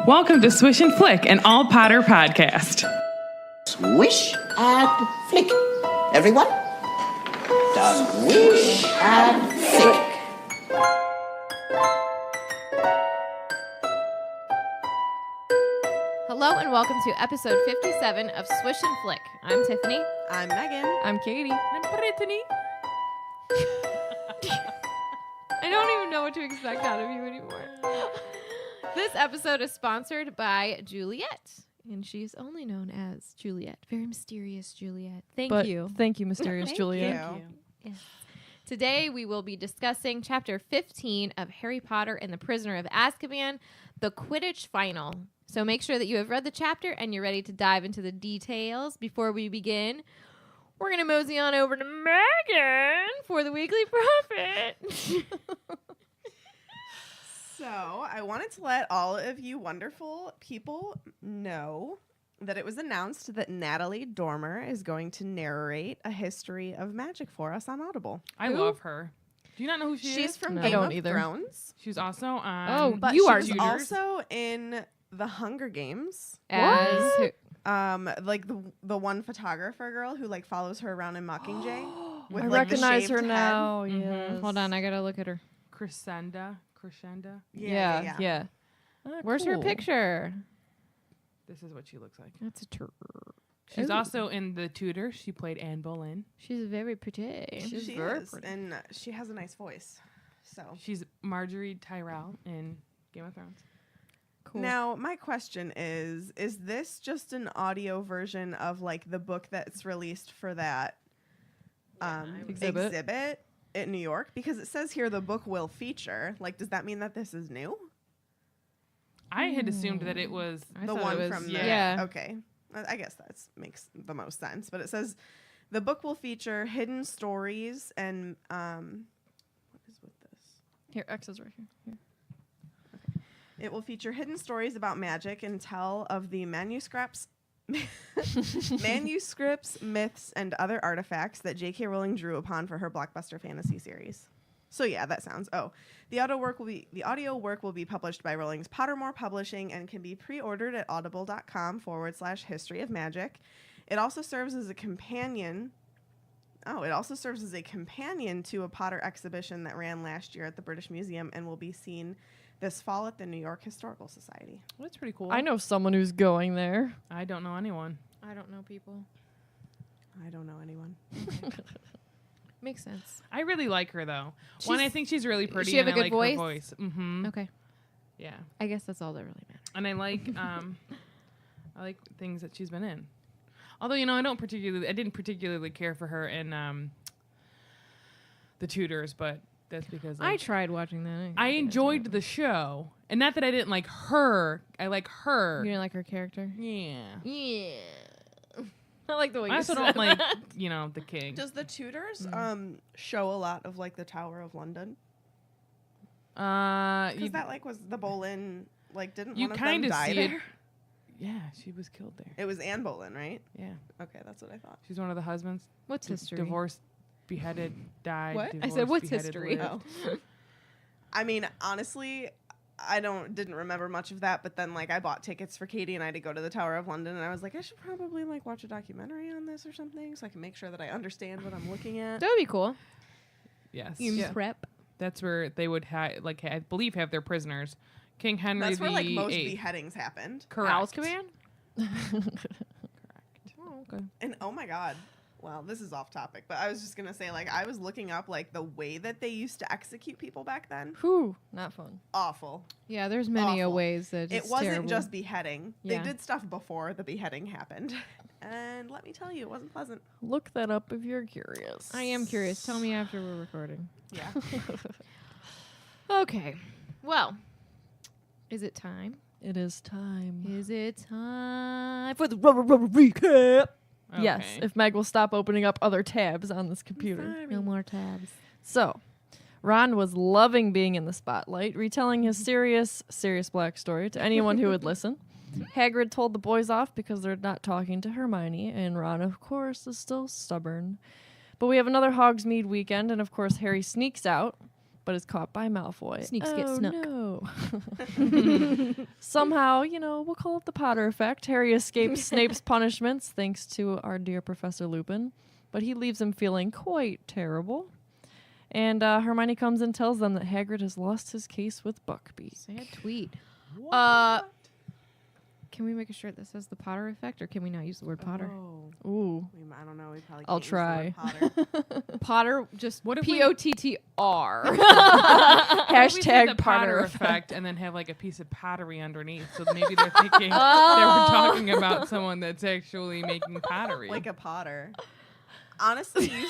Welcome to Swish and Flick, an all Potter podcast. Swish and flick. Everyone? Swish and flick. Hello and welcome to episode 57 of Swish and Flick. I'm Tiffany. I'm Megan. I'm Katie. I'm Brittany. I don't even know what to expect out of you anymore. This episode is sponsored by Juliet, and she's only known as Juliet. Very mysterious Juliet. Thank you. Thank you, mysterious Juliet. Thank you. Yes. Today we will be discussing chapter 15 of Harry Potter and the Prisoner of Azkaban, the Quidditch Final. So make sure that you have read the chapter and you're ready to dive into the details. Before we begin, we're going to mosey on over to Megan for the Weekly Prophet. So, I wanted to let all of you wonderful people know that it was announced that Natalie Dormer is going to narrate A History of Magic for us on Audible. I love her. Do you not know who she is? She's from No. Game I don't of either. Thrones. She's also on. Oh, But You she are was Tudors. also in The Hunger Games. As who- Like the one photographer girl who like follows her around in Mockingjay. with, I like, the recognize shaved her head. now. Mhm. Yes. hold on, I got to look at her. Crescenda. Yeah. Ah, Where's her cool. picture? This is what she looks like. That's a turd. She's Ooh. also in The Tudors. She played Anne Boleyn. She's very pretty. She's She very is, pretty. and she has a nice voice. So She's Marjorie Tyrell in Game of Thrones. Cool. now my question is this just an audio version of like the book that's released for that exhibit in New York? Because it says here the book will feature. Like, does that mean that this is new? I had assumed that it was. I The thought one it was, from yeah. Okay. I guess that makes the most sense. But it says the book will feature hidden stories and what is with this? Here, X is right here. It will feature hidden stories about magic and tell of the manuscripts, myths, and other artifacts that J.K. Rowling drew upon for her blockbuster fantasy series. So yeah, that sounds. Oh, the audio work will be published by Rowling's Pottermore Publishing and can be pre-ordered at audible.com/history of magic. It also serves as a companion. Oh, it also serves as a companion to a Potter exhibition that ran last year at the British Museum and will be seen this fall at the New York Historical Society. Well, that's pretty cool. I know someone who's going there. I don't know anyone. I don't know people. I don't know anyone. Makes sense. I really like her though. One, I think she's really pretty. she have and a I good like her voice? voice. Mm-hmm. Okay. Yeah, I guess that's all that really matters. and I like I like things that she's been in. Although I didn't particularly care for her in The Tudors, but that's because I tried watching that. I enjoyed the show, and not that I didn't like her. I like her. You didn't like her character? Yeah. Yeah. I like the way I you also said don't like that. the king. Does the Tudors show a lot of like the Tower of London? Because that like was the Boleyn didn't You one of them kinda die see it. there? Yeah, she was killed there. It was Anne Boleyn, right? Yeah, Okay, that's what I thought. she's one of the husbands. What's history? Divorced, beheaded, died. What? I said, divorced, what's beheaded, history? lived. Oh. I mean, honestly, I didn't remember much of that, but then like I bought tickets for Katie and I to go to the Tower of London, and I was like, I should probably like watch a documentary on this or something so I can make sure that I understand what I'm looking at. That would be cool. Yes, You prep. that's where they would I believe have their prisoners. King Henry That's where like most VIII. beheadings happened. Correct. Azkaban? Correct. Oh, okay. And oh my god. Well, this is off topic, but I was just gonna say, like, I was looking up like the way that they used to execute people back then. Whew, not fun. Awful. Yeah, there's many Awful. ways that It it's wasn't terrible. just beheading. Yeah. They did stuff before the beheading happened. And let me tell you, it wasn't pleasant. Look that up if you're curious. I am curious. Tell me after we're recording. Yeah. Okay. Well, is it time? It is time. Is it time For the rubber recap. Okay. Yes, if Meg will stop opening up other tabs on this computer. No more tabs. So, Ron was loving being in the spotlight, retelling his serious black story to anyone who would listen. Hagrid told the boys off because they're not talking to Hermione, and Ron, of course, is still stubborn. But we have another Hogsmeade weekend, and of course, Harry sneaks out, but is caught by Malfoy. Sneaks get snuck. No. Somehow, we'll call it the Potter effect. Harry escapes Snape's punishments thanks to our dear Professor Lupin, but he leaves him feeling quite terrible. And Hermione comes and tells them that Hagrid has lost his case with Buckbeak. Sad tweet. What? Can we make a shirt that says the Potter effect, or can we not use the word Potter? Oh. Ooh. I don't know. We probably I'll can't use the word try. Potter. Potter, just What if we- POTTR. What if we said Hashtag the Potter effect effect. and then have like a piece of pottery underneath. So maybe they're thinking they were talking about someone that's actually making pottery. Like a Potter. Honestly, using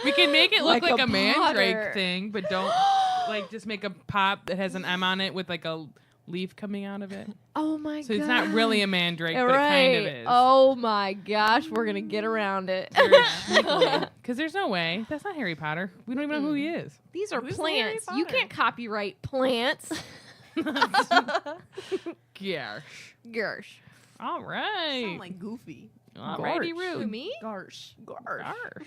we can make it look Like like a a mandrake Potter. thing, but don't like just make a pop that has an M on it with like a leaf coming out of it. Oh my god. So it's not really a mandrake, but right. it kind of is. Oh my gosh, we're gonna get around it. Because there's no way. That's not Harry Potter. We don't even know who he is. These are Who's Harry plants. You Potter? can't copyright plants. Gosh. Gersh. All right. sound like Goofy. Alrighty, Who, Roo. me? Garsh. Arsh.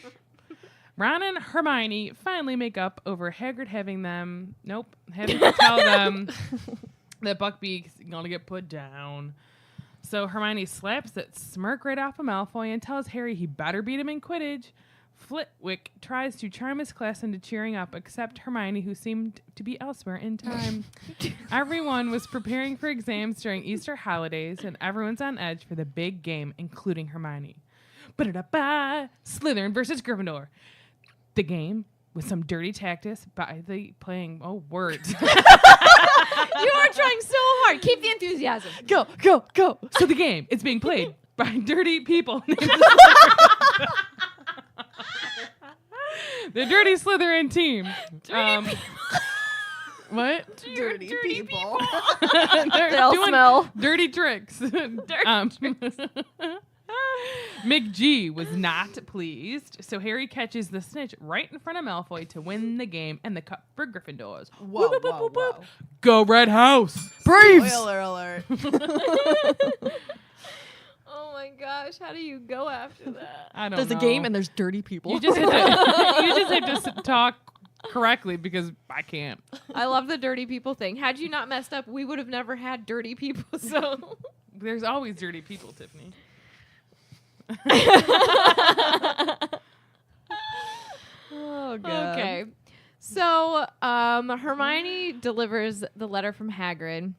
Ron and Hermione finally make up over Hagrid having to tell them that Buckbeak's gonna get put down. So Hermione slaps that smirk right off of Malfoy and tells Harry he better beat him in Quidditch. Flitwick tries to charm his class into cheering up, except Hermione, who seemed to be elsewhere in time. Everyone was preparing for exams during Easter holidays, and everyone's on edge for the big game, including Hermione. Ba-da-da-ba! Slytherin versus Gryffindor. The game with some dirty tactics by the playing. Oh, words. You are trying so hard. Keep the enthusiasm. Go, go, go. So the game, it's being played by dirty people. The Dirty Slytherin team. What? Dirty people. They're They all doing smell. dirty tricks. McG was not pleased, so Harry catches the snitch right in front of Malfoy to win the game and the cup for Gryffindors. Whoa, Whoop, whoop, whoa, whoop, whoop. whoa. Go Red House! Braves! Spoiler alert. Oh my gosh, how do you go after that? I don't There's know. a game and there's dirty people. You just have to talk correctly because I can't. I love the dirty people thing. Had you not messed up, we would have never had dirty people. So There's always dirty people, Tiffany. Oh, God. okay. So Hermione delivers the letter from Hagrid,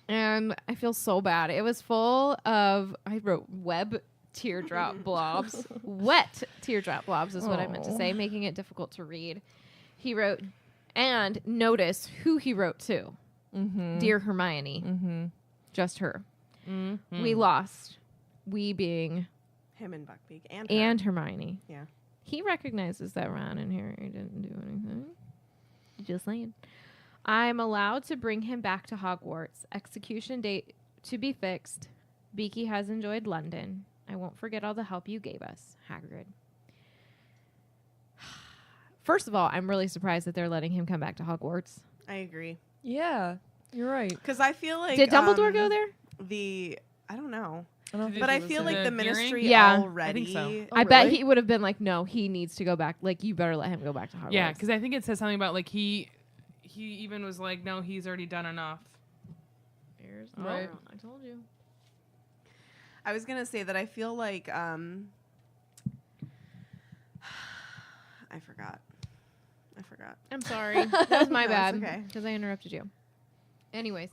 and I feel so bad. It was full of, I wrote web teardrop blobs. Wet teardrop blobs is what I meant to say, making it difficult to read. He wrote, and notice who he wrote to. Mm-hmm. Dear Hermione. Mm-hmm. Just her. Mm-hmm. We lost. We being Him and Buckbeak and her. and Hermione. Yeah. He recognizes that Ron and Harry didn't do anything. Just saying. I'm allowed to bring him back to Hogwarts. Execution date to be fixed. Beaky has enjoyed London. I won't forget all the help you gave us, Hagrid. First of all, I'm really surprised that they're letting him come back to Hogwarts. I agree. Yeah, you're right. Because I feel like Did Dumbledore go there? I don't know. I don't Did But he I was feel in like the the ministry Yeah. already. I think so. Oh, I bet really? he would have been like, no, he needs to go back. Like, you better let him go back to Hogwarts. Yeah, because I think it says something about like he even was like, no, he's already done enough. Right. I told you. I was gonna say that I feel like I forgot. I'm sorry. That was my No, bad. it's okay. Because I interrupted you. Anyways,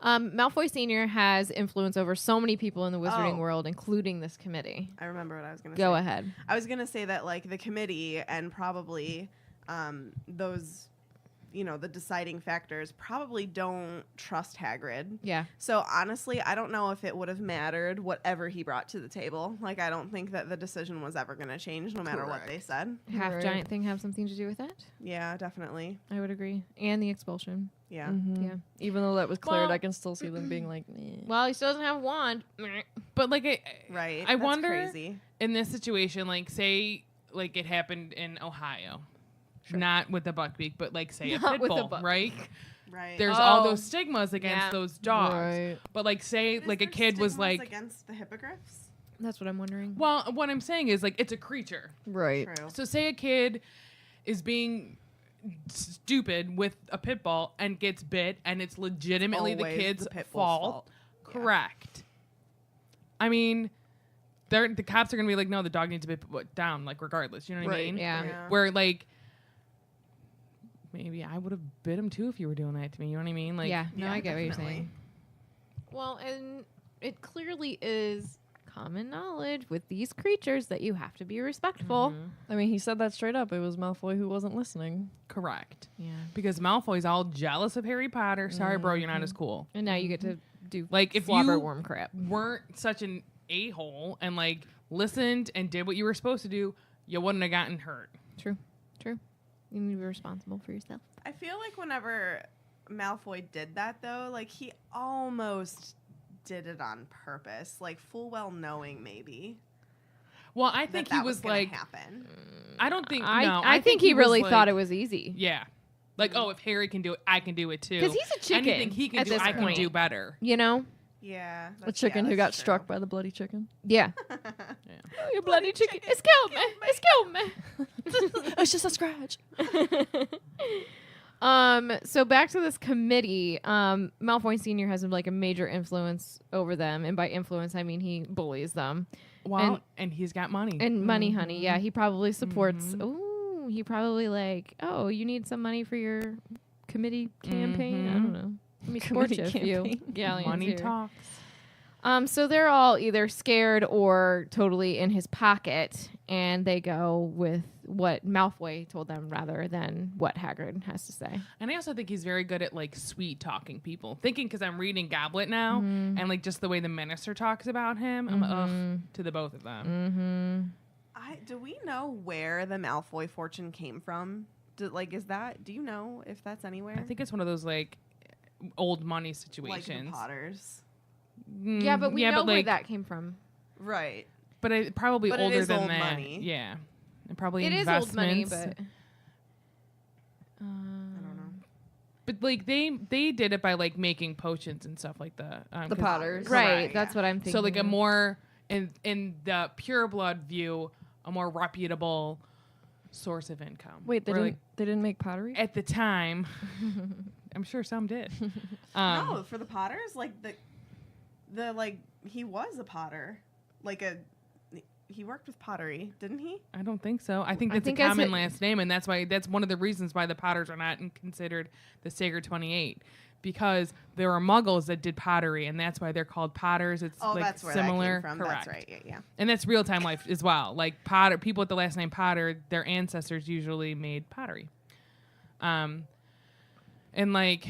Malfoy Sr. has influence over so many people in the wizarding Oh. world, including this committee. I remember what I was gonna Go say. ahead. I was gonna say that like the committee and probably those, the deciding factors probably don't trust Hagrid. Yeah. So honestly, I don't know if it would have mattered whatever he brought to the table. Like I don't think that the decision was ever gonna change no matter what they said. Half Right. giant thing have something to do with that? Yeah, definitely. I would agree. And the expulsion. Yeah. Mhm. Yeah. Even though that was cleared, Well- I can still see them being like, meh. Well, he still doesn't have a wand. But like, Right. I That's wonder crazy. in this situation, like, say, like it happened in Ohio, not with the Buckbeak, but like, say Not a with pit the bull, Buckbeak. right? Right. There's all Oh. those stigmas against Yeah. those dogs. Right. But like, say, Is like a there kid was stigmas like, against the hippogriffs. That's what I'm wondering. Well, what I'm saying is like it's a creature. Right. True. So say a kid is being stupid with a pit bull and gets bit, and it's legitimately the Always kid's the pit bull's fault. Yeah. Correct. I mean, the cops are gonna be like, no, the dog needs to be put down, like regardless. You know what I Right. mean? Yeah. Where like maybe I would have bit him too if you were doing that to me. You know what I mean? Like, yeah. No, Yeah, I get what you're definitely. saying. Well, and it clearly is common knowledge with these creatures that you have to be respectful. Mhm. I mean, he said that straight up. It was Malfoy who wasn't listening. Correct. Yeah. Because Malfoy's all jealous of Harry Potter. Sorry, bro, you're not as cool. And now you get to do Like, if flobber you- worm crap. Weren't such an a-hole and like listened and did what you were supposed to do, you wouldn't have gotten hurt. True. True. You need to be responsible for yourself. I feel like whenever Malfoy did that, though, like he almost did it on purpose, like full well knowing maybe Well, I think that he was gonna like, happen. I don't think. I, no, I think he was really like- thought it was easy. Yeah, like oh, if Harry can do it, I can do it too. Because he's a chicken. Anything he can at do, this I point. can do better. You know? Yeah, A chicken who got that's struck true. by the bloody chicken. Yeah. Yeah. You bloody chicken. It's killed me. It's killed me. It's just a scratch. So back to this committee. Malfoy Sr. has like a major influence over them, and by influence I mean he bullies them. Well, and he's got money. And money, honey. Yeah, he probably supports. Ooh, he probably like, oh, you need some money for your committee campaign. I don't know. Let me support you Committee if you campaign. galleons money here. talks. So they're all either scared or totally in his pocket, and they go with what Malfoy told them rather than what Hagrid has to say. And I also think he's very good at like sweet talking people. Thinking because I'm reading Goblet now, and like just the way the minister talks about him, I'm ugh to the both of them. Do we know where the Malfoy fortune came from? Do you know if that's anywhere? I think it's one of those like old money like the situations. Potters, Yeah, but we know where like, that came from. right? But it probably But it older is than old that. money. Yeah, and probably It is investments. old money, but I don't know. But like they did it by like making potions and stuff like that. The 'cause- Potters. right. Correct, That's yeah. what I'm thinking. So like a of. more in the pure blood view, a more reputable source of income. Wait, they Where, didn't make pottery? at the time. I'm sure some did. No, for the Potters, like the like he was a Potter, he worked with pottery, didn't he? I don't think so. I think I that's think a as common it- last name, and that's one of the reasons why the Potters are not considered the Sacred 28, because there are Muggles that did pottery, and that's why they're called Potters. It's like that's where similar. that came from. Correct. That's right. Yeah. And that's real time life as well. Like Potter, people with the last name Potter, their ancestors usually made pottery. And like,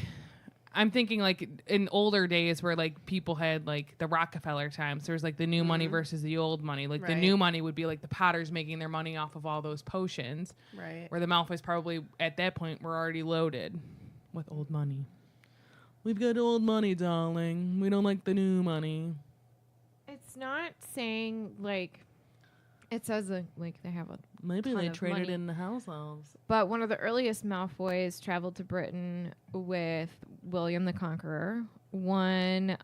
I'm thinking like in older days where like people had like the Rockefeller times, there was like the new money versus the old money. Like the Right. new money would be like the Potters making their money off of all those potions, Right. where the Malfoys probably at that point were already loaded with old money. We've got old money, darling. We don't like the new money. It's not saying like it says like they have a Maybe ton they of traded money. in the house elves. But one of the earliest Malfoys traveled to Britain with William the Conqueror. One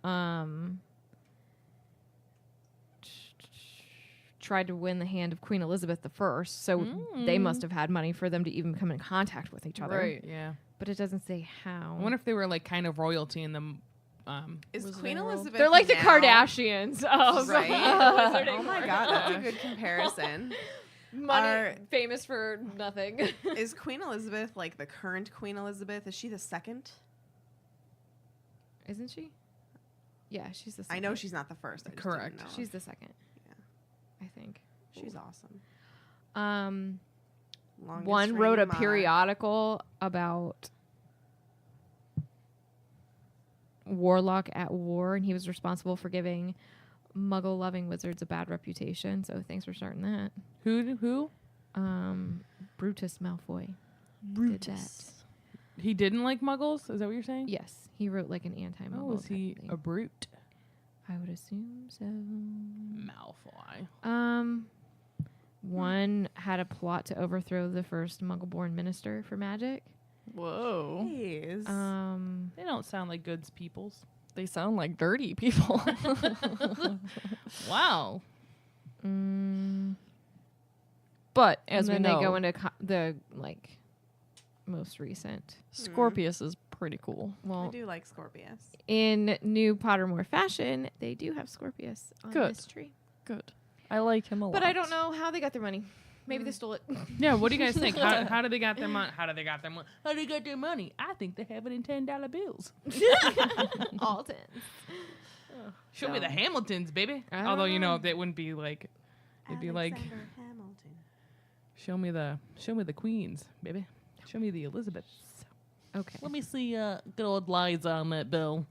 tried to win the hand of Queen Elizabeth I, so they must have had money for them to even come in contact with each other. Right. Yeah. But it doesn't say how. I wonder if they were like kind of royalty in the. Is Was it Queen in world? Elizabeth? They're like the now- Kardashians of Right. Wizarding Oh my world. god, that's a good comparison. Money Are- famous for nothing. Is Queen Elizabeth like the current Queen Elizabeth? Is she the second? Isn't she? Yeah, she's the second. I know she's not the first. I just didn't Correct. know. She's the second. Yeah. I think. She's awesome. Longest One wrote a reigning monarch. periodical about Warlock at war, and he was responsible for giving Muggle-loving wizards a bad reputation. So thanks for starting that. Who? Brutus Malfoy. Brutus. He didn't like Muggles? Is that what you're saying? Yes, he wrote like an anti-Muggle. Oh, was type he thing. a brute? I would assume so. Malfoy. One had a plot to overthrow the first Muggle-born minister for magic. Whoa. Jeez. They don't sound like goods peoples. They sound like dirty people. Wow. But as and we then know, they go into the like most recent. Scorpius is pretty cool. I Well, do like Scorpius. in new Pottermore fashion, they do have Scorpius on Good. this tree. Good. I like him a lot. But I don't know how they got their money. Maybe they stole it. Yeah, what do you guys think? How do they got their money? How do they got their money? How do they got their money? I think they have it in $10 bills. All 10. Show me the Hamiltons, baby. I don't Although know. that wouldn't be like. It'd be like, Alexander Hamilton. show me the queens, baby. Show me the Elizabeths. Okay. Let me see good old Liza on that bill.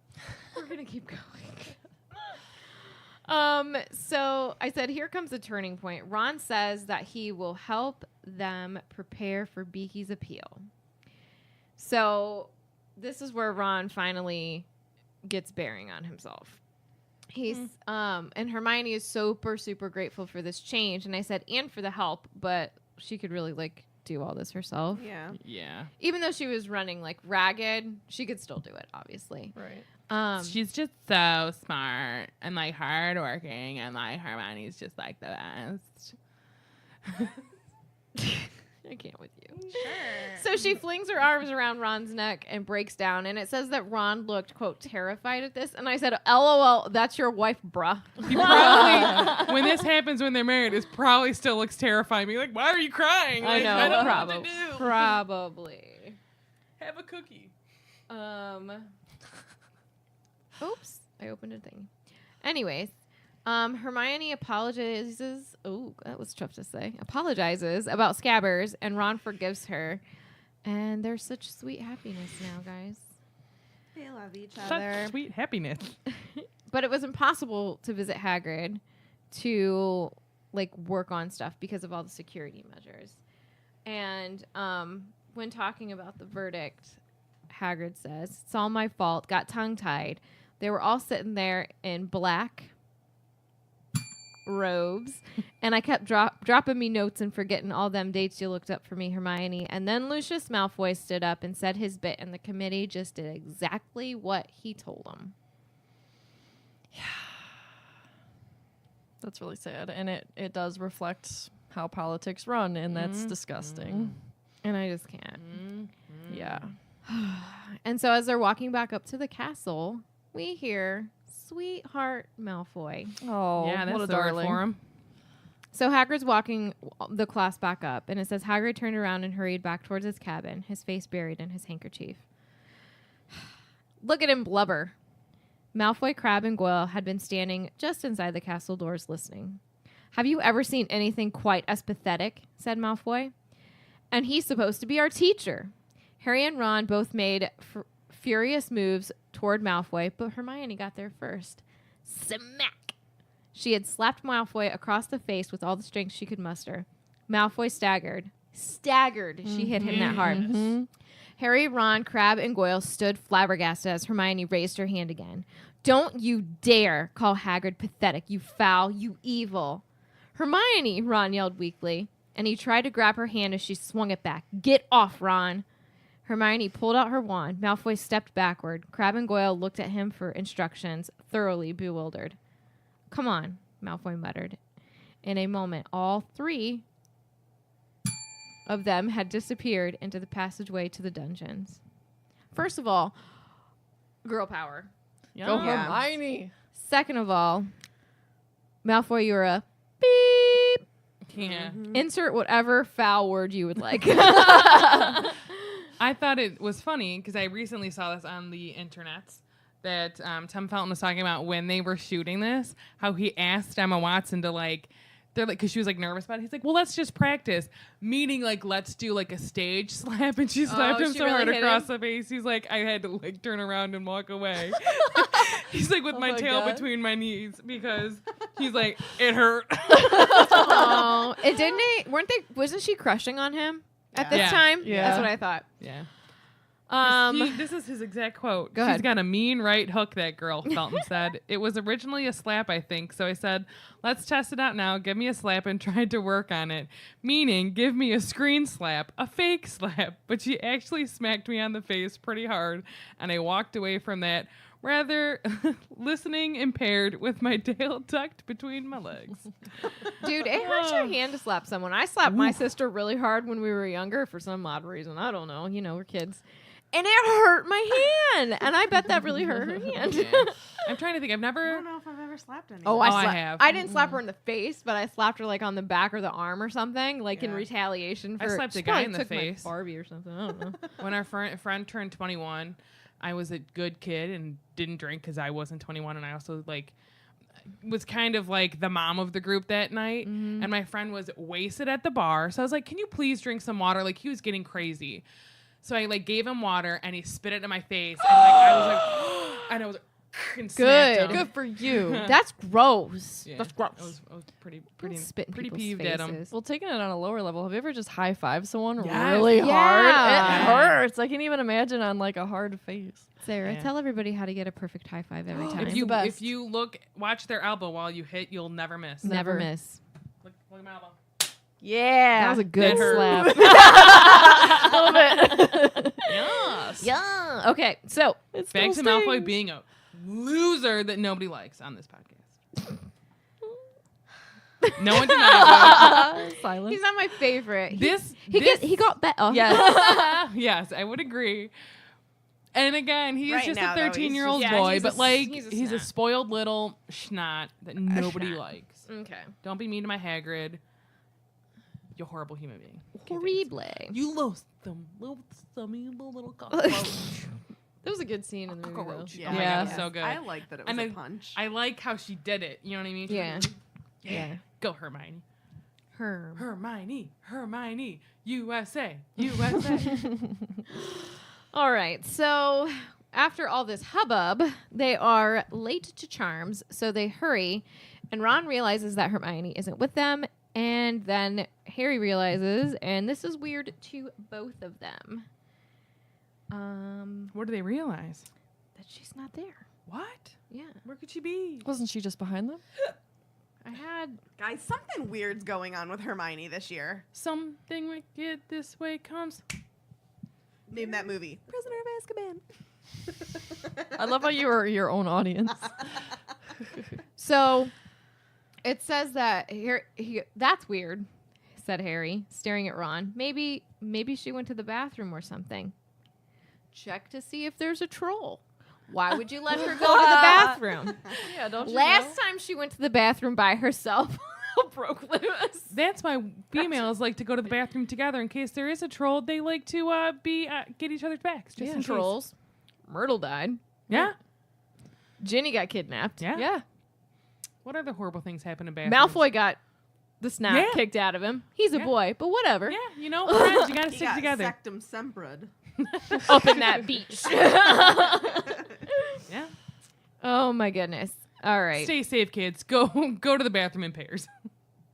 We're going to keep going. So I said, here comes the turning point. Ron says that he will help them prepare for Beaky's appeal. So this is where Ron finally gets bearing on himself. He's and Hermione is super, super grateful for this change. And I said, and for the help, but she could really like do all this herself. Yeah. Yeah. Even though she was running like ragged, she could still do it, obviously. Right. She's just so smart and like hardworking, and like Hermione's just like the best. I can't with you. Sure. So she flings her arms around Ron's neck and breaks down. And it says that Ron looked, quote, terrified at this. And I said, LOL, that's your wife, bruh. He probably, when this happens when they're married, it probably still looks terrifying. Be like, why are you crying? I Like, know. I don't know what to do. Probably. Have a cookie. Oops. I opened a thing. Anyways. Hermione apologizes. Oh, that was tough to say. Apologizes about Scabbers, and Ron forgives her. And there's such sweet happiness now, guys. They love each Such other. sweet happiness. But it was impossible to visit Hagrid to like work on stuff because of all the security measures. And when talking about the verdict, Hagrid says, "It's all my fault. Got tongue-tied. They were all sitting there in black robes, and I kept dropping me notes and forgetting all them dates you looked up for me, Hermione." And then Lucius Malfoy stood up and said his bit, and the committee just did exactly what he told them. That's really sad. And it does reflect how politics run, and that's disgusting. And I just can't. Yeah. And so as they're walking back up to the castle, we hear Sweetheart Malfoy. Oh, Yeah, that's what a the word darling. for him. So Hagrid's walking the class back up, and it says Hagrid turned around and hurried back towards his cabin, his face buried in his handkerchief. Look at him blubber. Malfoy, Crabbe, and Goyle had been standing just inside the castle doors listening. "Have you ever seen anything quite as pathetic?" said Malfoy. "And he's supposed to be our teacher." Harry and Ron both made furious moves toward Malfoy, but Hermione got there first. Smack! She had slapped Malfoy across the face with all the strength she could muster. Malfoy staggered. She hit him that hard. Harry, Ron, Crabbe, and Goyle stood flabbergasted as Hermione raised her hand again. "Don't you dare call Hagrid pathetic, you foul, you evil." "Hermione," Ron yelled weakly, and he tried to grab her hand as she swung it back. "Get off, Ron." Hermione pulled out her wand. Malfoy stepped backward. Crabbe and Goyle looked at him for instructions, thoroughly bewildered. "Come on," Malfoy muttered. In a moment, all three of them had disappeared into the passageway to the dungeons. First of all, girl power. Go Yeah. Hermione. Second of all, Malfoy, you're a beep. Yeah. Insert whatever foul word you would like. I thought it was funny because I recently saw this on the internets that Tom Felton was talking about when they were shooting this, how he asked Emma Watson to they're like, because she was like nervous about it. He's like, well, let's just practice. Meaning like, let's do like a stage slap. And she slapped him she so really hard hit across him? the face. He's like, I had to like turn around and walk away. He's like with my my tail God. between my knees because he's like, it hurt. Oh, it didn't. Wasn't she crushing on him at this Yeah. time? Yeah. That's what I thought. Yeah. Um, This is his exact quote. Go She's ahead. got a mean right hook, that girl, Felton said. It was originally a slap, I think. So I said, let's test it out now. Give me a slap, and tried to work on it. Meaning, give me a screen slap, a fake slap. But she actually smacked me on the face pretty hard. And I walked away from that rather listening impaired with my tail tucked between my legs. Dude, it hurts your hand to slap someone. I slapped my sister really hard when we were younger for some odd reason. I don't know. You know, we're kids. And it hurt my hand. And I bet that really hurt her hand. I'm trying to think. I've I never. don't know if I've ever slapped anyone. Oh, I have. I didn't slap her in the face, but I slapped her like on the back or the arm or something, like in Yeah. retaliation for. I slapped she a guy probably in the took my face. Barbie or something. I don't know. When our friend turned 21, I was a good kid and didn't drink because I wasn't 21, and I also like was kind of like the mom of the group that night. And my friend was wasted at the bar, so I was like, "Can you please drink some water?" Like he was getting crazy, so I like gave him water, and he spit it in my face, and like I was like, and I was like, and smacked him. Good for you. That's gross. Yeah, That's gross. I was pretty Spit in pretty people's peeved at him. faces. Well, taking it on a lower level, have you ever just high-fived someone Yes. really hard? Yeah. It hurts. I can't even imagine on like a hard face. Sarah, Yeah. tell everybody how to get a perfect high five every time. If you watch their elbow while you hit, you'll never miss. Never Never. miss. Look at my elbow. Yeah. That was a good hurt. slap. a little bit. Yes. Yeah. Okay, so It Back to still Malfoy stings. being a loser that nobody likes on this podcast. No one denies Silence. he's not my favorite. it. This He got better. Yes. yes, I would agree. And again, he's Right just now, a though, he's 13-year-old just- boy, he's but a- like he's a he's a snot. spoiled little schnot that nobody schnot. likes. Okay. Don't be mean to my Hagrid. You're a horrible human being. Horrible. You lost them, you little cockroach. That was a good scene in the movie. Though. Yeah, Oh my Yeah. God, so good. I like that it was And a punch. I like how she did it. You know what I mean? She Yeah. was- Yeah. Go Hermione. Herm. Hermione, USA, USA. All right. So after all this hubbub, they are late to Charms, so they hurry, and Ron realizes that Hermione isn't with them, and then Harry realizes, and this is weird to both of them, What do they realize? that she's not there. What? Yeah. Where could she be? Wasn't she just behind them? I had Guys, something weird's going on with Hermione this year. Something wicked this way comes. Name that movie. Prisoner of Azkaban. I love how you are your own audience. So it says that that's weird, said Harry, staring at Ron. Maybe she went to the bathroom or something. Check to see if there's a troll. Why would you let her go to the bathroom? Yeah, don't Last time she went to the bathroom by herself, broke loose. That's why females like to go to the bathroom together in case there is a troll. They like to get each other's backs. Just in case. Trolls. Myrtle died. Yeah. Ginny got kidnapped. Yeah. Yeah. What other horrible things happen in bathrooms? Malfoy got the snot Yeah. kicked out of him. He's a Yeah. boy, but whatever. Yeah, you know, friends, you gotta He stick got together. Sectum Sempered. Up in that beach. Yeah. Oh my goodness. All right. Stay safe, kids. Go to the bathroom in pairs.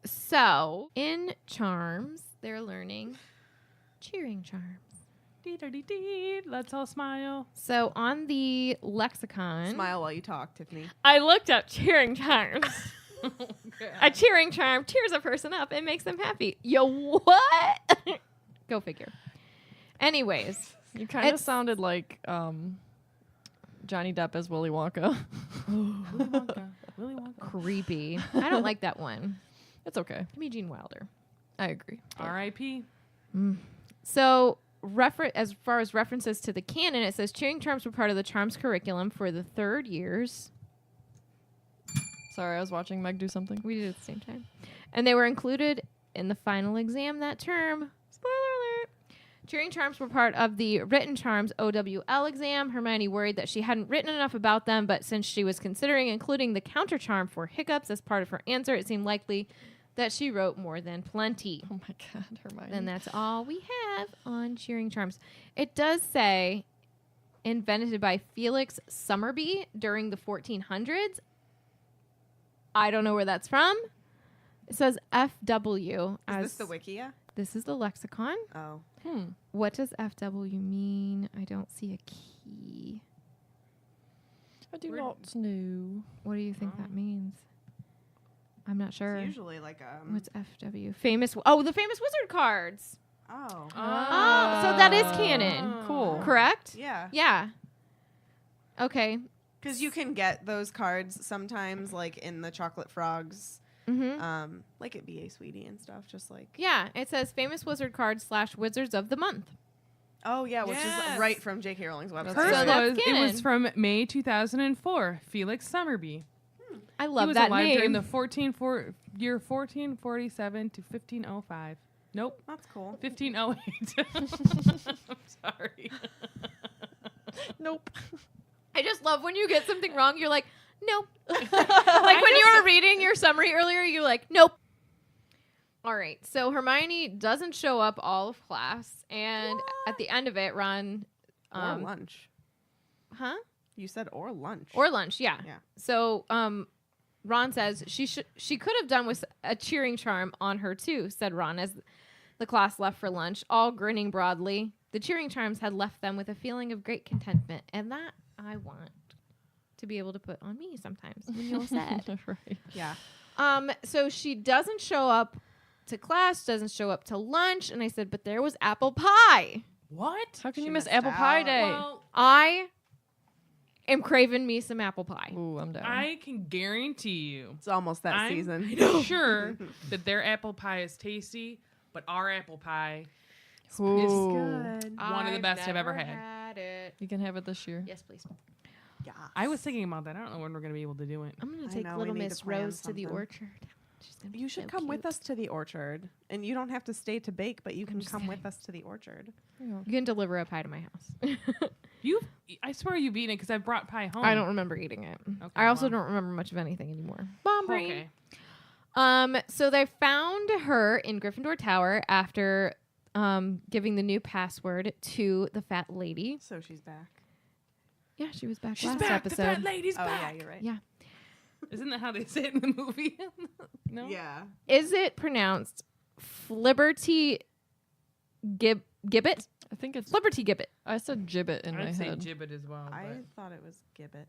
So, in Charms, they're learning cheering charms. Dee-da-dee-dee. Let's all smile. So, on the lexicon, Smile while you talk, Tiffany. I looked up cheering charms. A cheering charm cheers a person up and makes them happy. Yo, what? Go figure. Anyways, You kind of It's- sounded like Johnny Depp as Willy Wonka. Willy Wonka. creepy. I don't like that one. It's okay. Give me Gene Wilder. I agree. R.I.P. So, as far as references to the canon, it says cheering charms were part of the Charms curriculum for the 3rd years. Sorry, I was watching Meg do something. We did it at the same time. And they were included in the final exam that term. Spoiler alert. Cheering charms were part of the written charms OWL exam. Hermione worried that she hadn't written enough about them, but since she was considering including the counter charm for hiccups as part of her answer, it seemed likely that she wrote more than plenty. Oh my God, Hermione. And that's all we have on cheering charms. It does say invented by Felix Summerby during the 1400s. I don't know where that's from. It says FW. Is this the Wikia? This is the lexicon. Oh. What does FW mean? I don't see a key. I do not know. What do you think that means? I'm not sure. It's usually like What's FW? Famous. Oh, the famous wizard cards. Oh. Oh, so that is canon. Cool. Correct? Yeah. Yeah. Okay. Because you can get those cards sometimes, like in the Chocolate Frogs, like at BA Sweetie and stuff. Just like Yeah, it says famous wizard cards / wizards of the month. which Yes. is right from J.K. Rowling's website. Hers So that's was it canon. was from May 2004. Felix Summerby. I He love was that alive name. during the year 1447 to 1505. Nope, That's cool. 1508. I'm sorry. Nope. I just love when you get something wrong, you're like, nope. Like when you were reading your summary earlier, you're like, nope. All right. So Hermione doesn't show up all of class. And at the end of it, Ron. Or lunch. Huh? You said or lunch. Or lunch. Yeah. Yeah. So Ron says she could have done with a cheering charm on her, too, said Ron as the class left for lunch, all grinning broadly. The cheering charms had left them with a feeling of great contentment. And that I want to be able to put on me sometimes when you're sad. Right. Yeah. So she doesn't show up to class, doesn't show up to lunch, and I said, but there was apple pie. What? How can She you miss missed apple pie out. day? Well, I am craving me some apple pie. Ooh, I'm down. I can guarantee you, It's almost that I'm season. sure that their apple pie is tasty, but our apple pie Ooh. Good. one of the best I've ever had. It. You can have it this year. Yes, please. Yeah. I was thinking about that. I don't know when we're going to be able to do it. I'm going I to take know, we little need to Miss plan Rose to the something. orchard. She's gonna be You should so come with cute. us to the orchard, and you don't have to stay to bake, but you can just come with kidding. us to the orchard. You can deliver a pie to my house. I swear you've eaten it because I brought pie home. I don't remember eating it. Okay, I also well. don't remember much of anything anymore. Bomb brain. Okay. So they found her in Gryffindor Tower after giving the new password to the fat lady. So she's back. Yeah, she was back She's last back. episode. The fat lady's Oh back. yeah, you're right. Yeah. Isn't that how they say it in the movie? No. Yeah. Is it pronounced Flibberty Gibbet? I think it's. Flibberty Gibbet. I said gibbet in my I'd say head. gibbet as well. I but- thought it was Gibbet.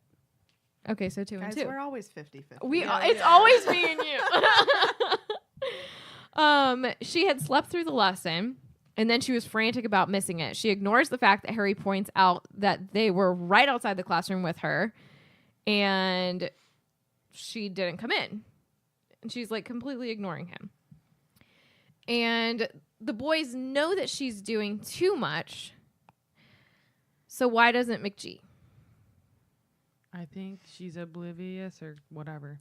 Okay, so 2 Guys, and 2. we're always 50-50. It's always me and you. She had slept through the lesson, and then she was frantic about missing it. She ignores the fact that Harry points out that they were right outside the classroom with her, and she didn't come in. And she's like completely ignoring him. And the boys know that she's doing too much. So why doesn't McGee? I think she's oblivious or whatever.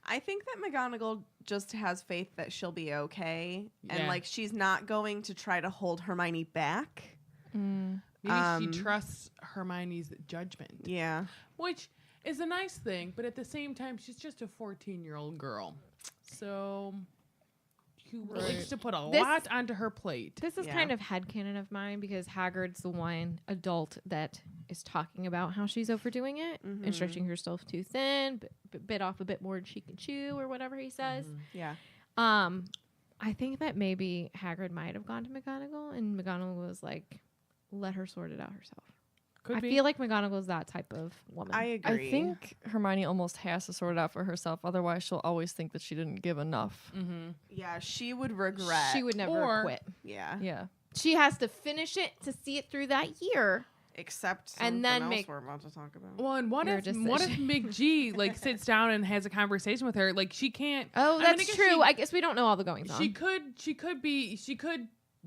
I think that McGonagall just has faith that she'll be okay, and Yeah. like she's not going to try to hold Hermione back. Maybe she trusts Hermione's judgment, Yeah. which is a nice thing, but at the same time, she's just a 14-year-old girl. So who likes to put a This- lot onto her plate. This is Yeah. kind of headcanon of mine because Hagrid's the one adult that is talking about how she's overdoing it and stretching herself too thin, bit off a bit more than she can chew or whatever he says. Yeah. I think that maybe Hagrid might have gone to McGonagall and McGonagall was like, let her sort it out herself. Could I be. feel like McGonagall's that type of woman. I agree. I think Hermione almost has to sort it out for herself. Otherwise, she'll always think that she didn't give enough. Yeah, she would regret. she would never Or- quit. Yeah. Yeah. She has to finish it to see it through that year. Except And something then else make- we're about to talk about. Well, and what Your if McGee like sits down and has a conversation with her? Like she can't. Oh, I mean, that's I guess true. I guess we don't know all the goings on. She could Be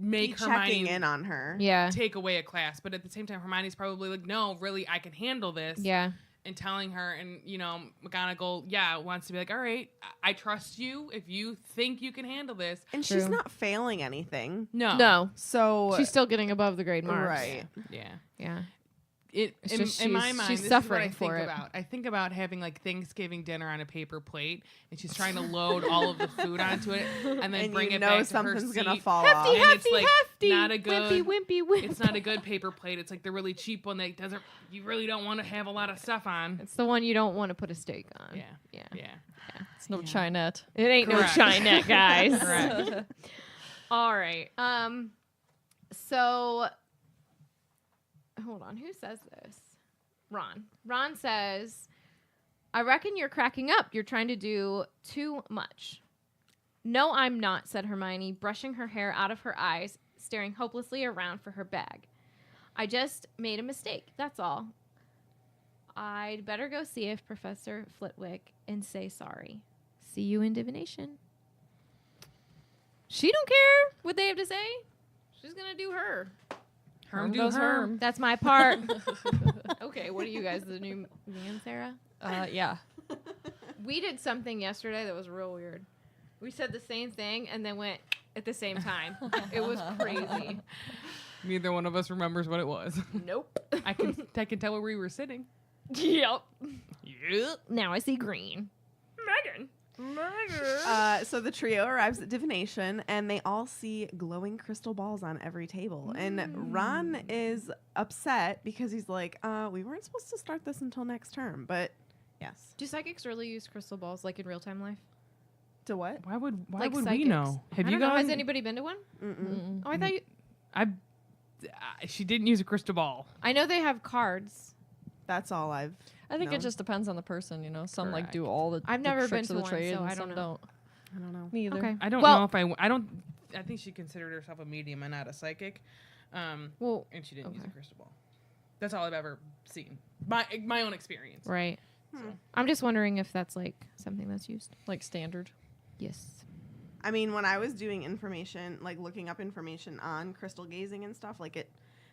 make checking Hermione in on her. Yeah. take away a class, but at the same time, Hermione's probably like, no, really, I can handle this. Yeah. And telling her, and McGonagall, wants to be like, all right, I trust you if you think you can handle this. And she's True. not failing anything. No. So She's still getting above the grade marks. right. Yeah. Yeah. It's just in my she's- mind, she's this is what I suffering think for it. about. I think about having like Thanksgiving dinner on a paper plate, and she's trying to load all of the food onto it, and then And bring you it know back to her something's gonna seat. fall off. And it's like hefty. not a good. Wimpy, wimpy. It's not a good paper plate. It's like the really cheap one that doesn't. You really don't want to have a lot of stuff on. It's the one you don't want to put a steak on. Yeah. Yeah. Yeah. It's no Chinette. It ain't Correct. no Chinette, guys. Correct. All right. So hold on. Who says this? Ron. Ron says, I reckon you're cracking up. You're trying to do too much. No, I'm not, said Hermione, brushing her hair out of her eyes, staring hopelessly around for her bag. I just made a mistake. That's all. I'd better go see if Professor Flitwick and say sorry. See you in divination. She don't care what they have to say. She's gonna do her. Herm do does herm. That's my part. Okay, what are you guys, the new man, Sarah? Yeah. We did something yesterday that was real weird. We said the same thing and then went at the same time. It was crazy. Neither one of us remembers what it was. Nope. I can tell where we were sitting. Yep. Yep. Now I see green. Megan. So the trio arrives at divination, and they all see glowing crystal balls on every table. And Ron is upset because he's like, we weren't supposed to start this until next term, but yes. Do psychics really use crystal balls like in real time life? To what? Why would Like we psychics. know? Have I you don't know. gone? Has anybody been to one? Mm-mm. Oh, I thought you. She didn't use a crystal ball. I know they have cards. That's all I've I think known. it just depends on the person, you know. Some like do Correct. all the I've the never tricks been of to the one, trade so and I some don't know. I don't know. Me either. Okay. I don't Well- know if I think she considered herself a medium and not a psychic. Well, And she didn't use a okay. crystal ball. That's all I've ever seen. My own experience. right. Hmm. I'm just wondering if that's like something that's used. Like standard. Yes. I mean, when I was doing information, like looking up information on crystal gazing and stuff, like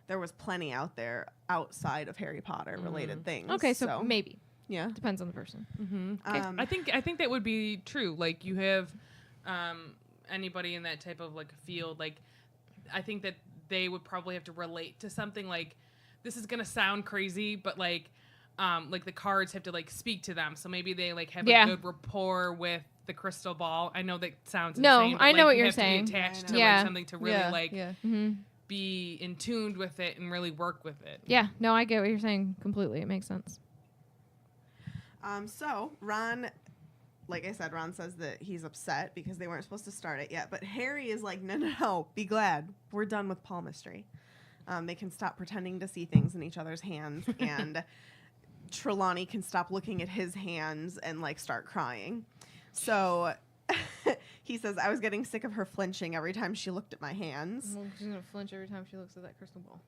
there was plenty out there outside of Harry Potter related things. Okay, so maybe yeah. depends on the person. Mm-hmm. I think that would be true. Like you have anybody in that type of like field, like I think that they would probably have to relate to something like this is gonna sound crazy, but like the cards have to like speak to them. So maybe they like have Yeah. a good rapport with the crystal ball. I know that sounds No, insane, but, I know like, what you you're have to be saying. attached I to know. Yeah. like something to really like yeah. Mm-hmm. be in tuned with it and really work with it. Yeah. No, I get what you're saying completely. It makes sense. So Ron, like I said, Ron says that he's upset because they weren't supposed to start it yet. But Harry is like, no, be glad. We're done with palmistry. They can stop pretending to see things in each other's hands, and Trelawney can stop looking at his hands and like start crying. So he says, I was getting sick of her flinching every time she looked at my hands. She's gonna flinch every time she looks at that crystal ball.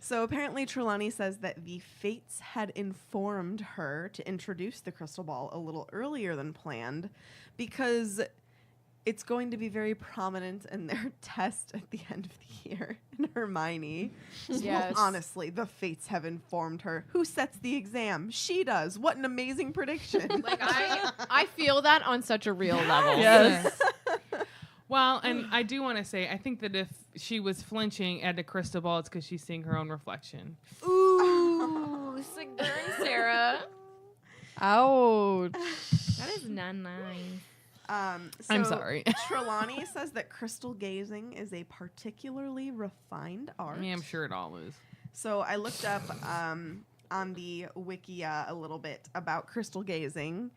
So apparently Trelawney says that the fates had informed her to introduce the crystal ball a little earlier than planned because it's going to be very prominent in their test at the end of the year. And Hermione, Yes. well, honestly, the fates have informed her. Who sets the exam? She does. What an amazing prediction. Like I feel that on such a real level. Yes. Well, and I do want to say, I think that if she was flinching at a crystal ball, it's because she's seeing her own reflection. Ooh, sick burn, Sarah. Ouch. That is not nice. I'm so sorry. Trelawney says that crystal gazing is a particularly refined art. Yeah, I'm sure it all is. So I looked up on the Wikia a little bit about crystal gazing,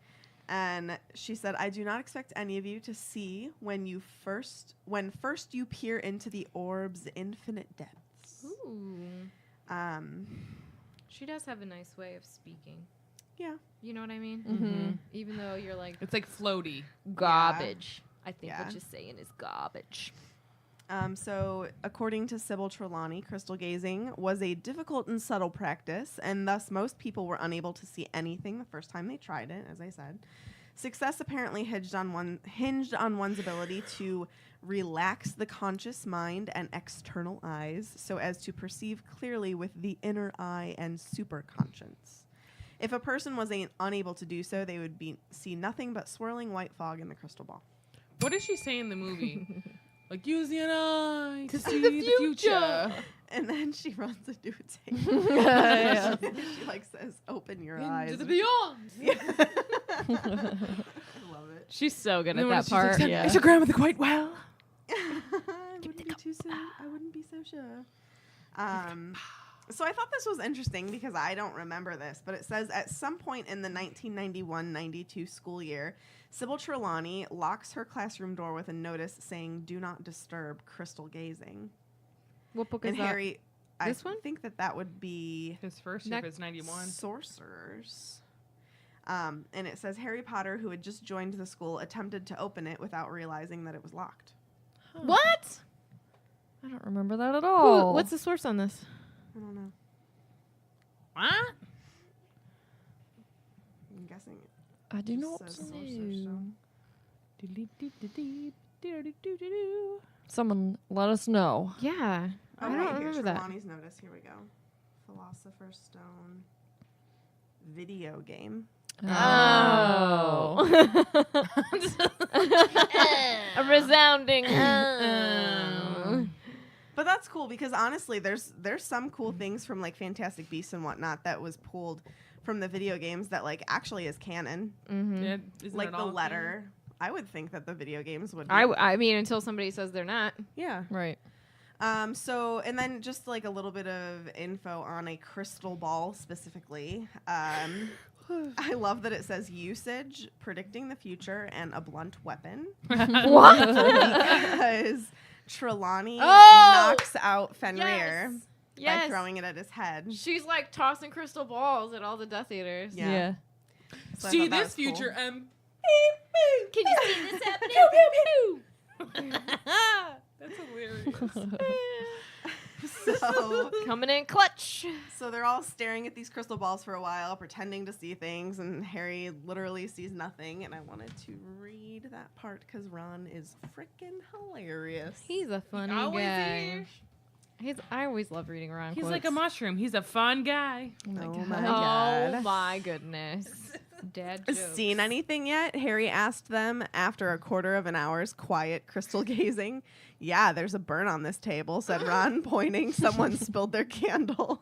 and she said, "I do not expect any of you to see when first you peer into the orb's infinite depths." Ooh. Um, She does have a nice way of speaking. yeah. You know what I mean? Mm-hmm. Even though you're like It's like floaty. garbage. I think Yeah. what you're saying is garbage. So according to Sybil Trelawney, crystal gazing was a difficult and subtle practice, and thus most people were unable to see anything the first time they tried it, as I said. Success apparently hinged on one's ability to relax the conscious mind and external eyes so as to perceive clearly with the inner eye and superconscience. If a person was unable to do so, they would see nothing but swirling white fog in the crystal ball. What does she say in the movie? Like, use the eye to see see the the future. And then she runs a do tape. Yeah. She like says, "Open your eyes." Into the beyond. Yeah. I love it. She's so good And at then when that she's part. like, Yeah. Is your grandmother quite well? I wouldn't be so sure. So I thought this was interesting because I don't remember this, but it says at some point in the 1991-92 school year, Sybil Trelawney locks her classroom door with a notice saying, "Do not disturb crystal gazing." What book And is that? Harry, This I one? think that would be His first year is 91. Sorcerers. And it says Harry Potter, who had just joined the school, attempted to open it without realizing that it was locked. What? I don't remember that at all. What's the source on this? I don't know. What? I'm guessing. I do Just not says Sorcerer's know. Stone. Someone let us know. Yeah. Oh, I wait, don't here, remember that. Trelawney's notice. Here we go. Philosopher's Stone video game. Oh. A resounding But that's cool because honestly, there's some cool things from like Fantastic Beasts and whatnot that was pulled from the video games that like actually is canon. Mm-hmm. Yeah, isn't Like it the all letter. I would think that the video games would. Be, I mean, until somebody says they're not. yeah. Right. So, and then just like a little bit of info on a crystal ball specifically. I love that it says usage, predicting the future, and a blunt weapon. What? Because Trelawney Oh! knocks out Fenrir by Yes. throwing it at his head. She's like tossing crystal balls at all the Death Eaters. Yeah. Yeah. So I See thought that this was cool. future, Can you see this happening? That's hilarious. So, Coming in clutch. so they're all staring at these crystal balls for a while, pretending to see things, and Harry literally sees nothing. And I wanted to read that part because Ron is freaking hilarious. He's a funny Always guy. is. I always love reading Ron He's quotes. like a mushroom. He's a fun guy. Oh my Oh god. my Oh God. my goodness. Dad jokes. Seen anything yet? Harry asked them after a quarter of an hour's quiet crystal gazing. Yeah, there's a burn on this table, said Ron, pointing. Someone spilled their candle.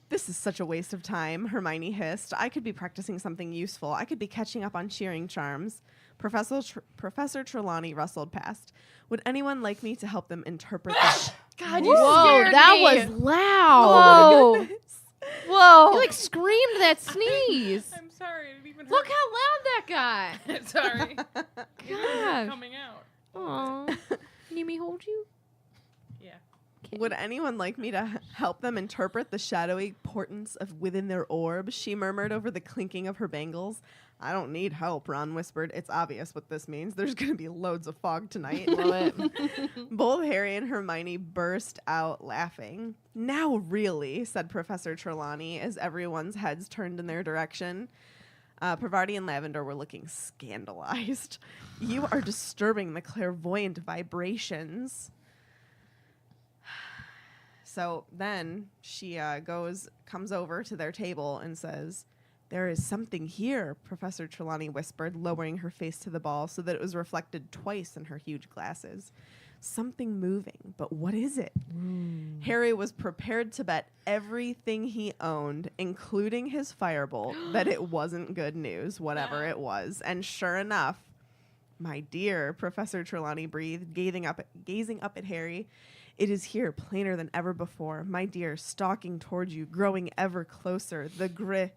This is such a waste of time, Hermione hissed. I could be practicing something useful. I could be catching up on cheering charms. Professor Trelawney rustled past. Would anyone like me to help them interpret this? God, you whoa, scared that me. was loud. Oh, Whoa. You like screamed that sneeze. I'm sorry. It even Look how loud that got. Sorry. Gosh. Coming out. Aw. Need me hold you? Yeah. Would anyone like me to help them interpret the shadowy portents of within their orb? She murmured over the clinking of her bangles. I don't need help, Ron whispered. It's obvious what this means. There's going to be loads of fog tonight. Love it. Both Harry and Hermione burst out laughing. Now really, said Professor Trelawney as everyone's heads turned in their direction. Parvati and Lavender were looking scandalized. You are disturbing the clairvoyant vibrations. So then she comes over to their table and says, there is something here, Professor Trelawney whispered, lowering her face to the ball so that it was reflected twice in her huge glasses. Something moving, but what is it? Harry was prepared to bet everything he owned, including his firebolt, that it wasn't good news, whatever it was. And sure enough, my dear, Professor Trelawney breathed, gazing up at Harry. It is here, plainer than ever before. My dear, stalking towards you, growing ever closer. The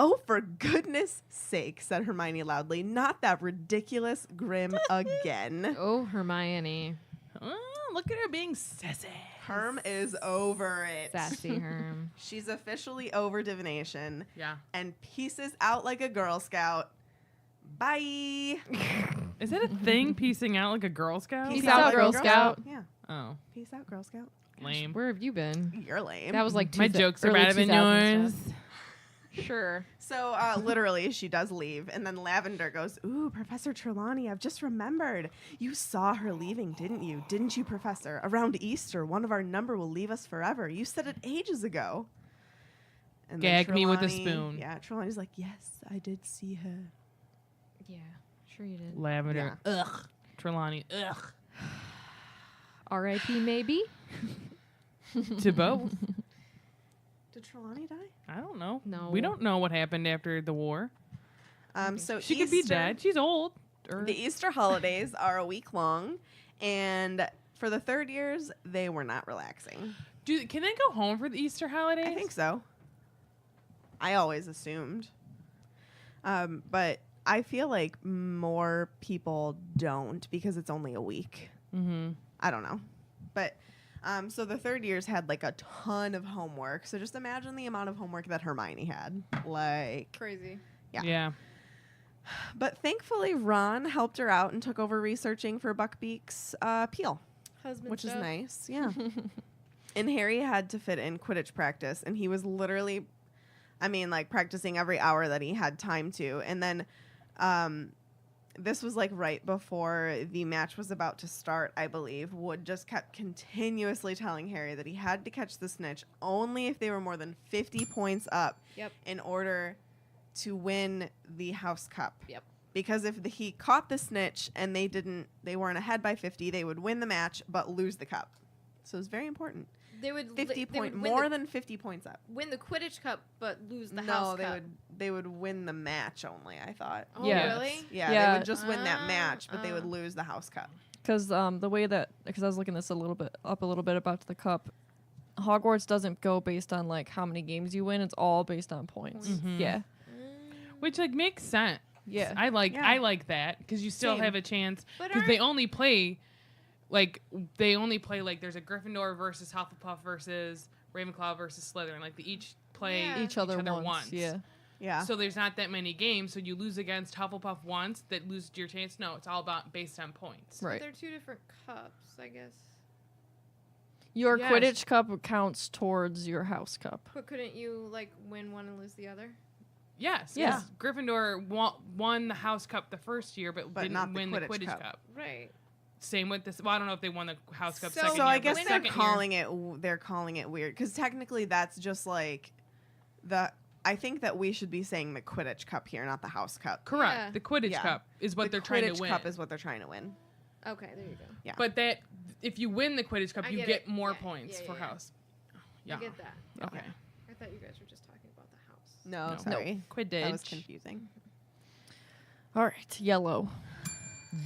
Oh, for goodness sake, said Hermione loudly. Not that ridiculous grim again. Oh, Hermione. Look at her being sassy. Herm is over it. Sassy Herm. She's officially over divination Yeah. and pieces out like a Girl Scout. Bye. Is that a thing? Piecing out like a Girl Scout? Peace out, like a Girl Scout. Yeah. Oh, Peace out, Girl Scout. lame. Where have you been? You're lame. That was like My jokes are better than yours. Sure. So literally, she does leave, and then Lavender goes, "Ooh, Professor Trelawney, I've just remembered. You saw her leaving, didn't you? Didn't you, Professor? Around Easter, one of our number will leave us forever. You said it ages ago." And then Gag me with a Trelawney- spoon. Yeah, Trelawney's like, "Yes, I did see her." Yeah, sure you did. Lavender. Ugh. Trelawney. Ugh. R.I.P. maybe? To both. Did Trelawney die? I don't know. No. We don't know what happened after the war. So She could be Easter- dead. She's old. Or The Easter holidays are a week long, and for the third years, they were not relaxing. can they go home for the Easter holidays? I think so. I always assumed. But I feel like more people don't because it's only a week. Mm-hmm. I don't know. But so the third years had like a ton of homework. So just imagine the amount of homework that Hermione had. Like, Crazy. Yeah. Yeah. but thankfully Ron helped her out and took over researching for Buckbeak's peel, Husband which is nice. Yeah. And Harry had to fit in Quidditch practice, and he was literally I mean, like practicing every hour that he had time to. And then this was like right before the match was about to start, I believe. Wood just kept continuously telling Harry that he had to catch the snitch only if they were more than 50 points up in order to win the House Cup. Yep. Because if he caught the snitch and they weren't ahead by 50, they would win the match but lose the cup. So it's very important. They would 50 they would more than 50 points up. win the Quidditch Cup, but lose the No, House Cup. they would win the match only, I thought. Oh, Yeah. really? Yeah, Yeah. they would just win that match, but they would lose the House Cup. Because the way that, because I was looking this a little bit about the cup, Hogwarts doesn't go based on like how many games you win. It's all based on points. Mhm. Yeah. Which like makes sense. Yeah. I like Yeah. that because you still Same. have a chance But because they only play like there's a Gryffindor versus Hufflepuff versus Ravenclaw versus Slytherin. Like they each play Yeah. Each other once. Yeah. Yeah. So there's not that many games. So you lose against Hufflepuff once, that loses your chance. No, it's all about based on points. Right. They're two different cups, I guess. Your Yes. Quidditch Cup counts towards your House Cup. But couldn't you like win one and lose the other? Yes. Yeah. Yes. Gryffindor won the House Cup the first year, but didn't not the win the Quidditch Quidditch Cup. Cup. Right. Same with this. Well, I don't know if they won the House Cup So- second So year. I but guess they're second year- calling it weird because technically that's just like I think that we should be saying the Quidditch Cup here, not the House Cup. Correct. Yeah. The Quidditch Yeah. Cup is what The they're trying to Quidditch win. Cup is what they're trying to win. Okay, there you go. Yeah. But that if you win the Quidditch Cup, I you get get it. more Yeah, points yeah, for yeah, yeah. House. Yeah. I get that. Okay. I thought you guys were just talking about the house. No, No. sorry. Quidditch. That was confusing. All right. Yellow.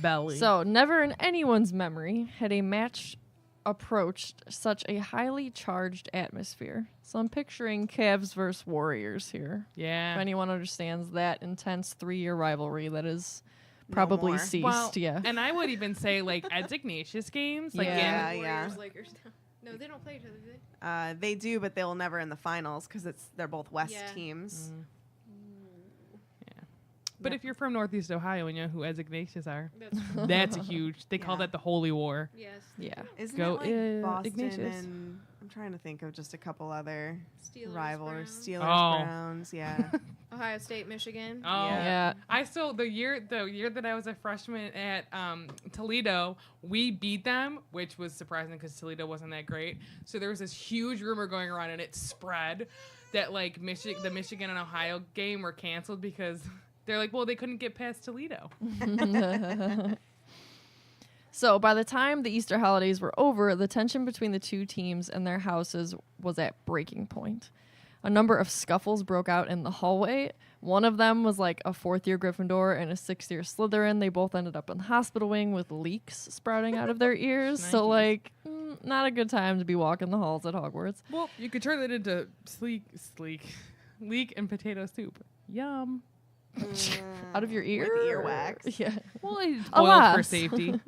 Belly. So, never in anyone's memory had a match approached such a highly charged atmosphere. So, I'm picturing Cavs versus Warriors here. yeah. If anyone understands that intense 3-year rivalry that is probably more. ceased. Well, yeah. and I would even say like Ed Ignatius games. Like Yeah. in, Warriors, Lakers. No, they don't play each other, do they? They do, but they'll never in the finals because they're both West Yeah. teams. But if you're from Northeast Ohio and you know who Ed Ignatius are, That's true. that's a huge. They call Yeah. that the Holy War. Yes. Yeah. Isn't Go, it like Boston Ignatius. and I'm trying to think of just a couple other Steelers, rivals. Browns. Steelers, Oh. Browns, yeah. Ohio State, Michigan. Oh, Yeah. I still the year that I was a freshman at Toledo, we beat them, which was surprising because Toledo wasn't that great. So there was this huge rumor going around, and it spread that like the Michigan and Ohio game were canceled because they're like, well, they couldn't get past Toledo. So by the time the Easter holidays were over, the tension between the two teams and their houses was at breaking point. A number of scuffles broke out in the hallway. One of them was like a 4th-year Gryffindor and a 6th-year Slytherin. They both ended up in the hospital wing with leaks sprouting out of their ears. So like, not a good time to be walking the halls at Hogwarts. Well, you could turn that into leek and potato soup. Yum. Out of your ear? With earwax. Yeah. Well, it's Alas. boiled for safety.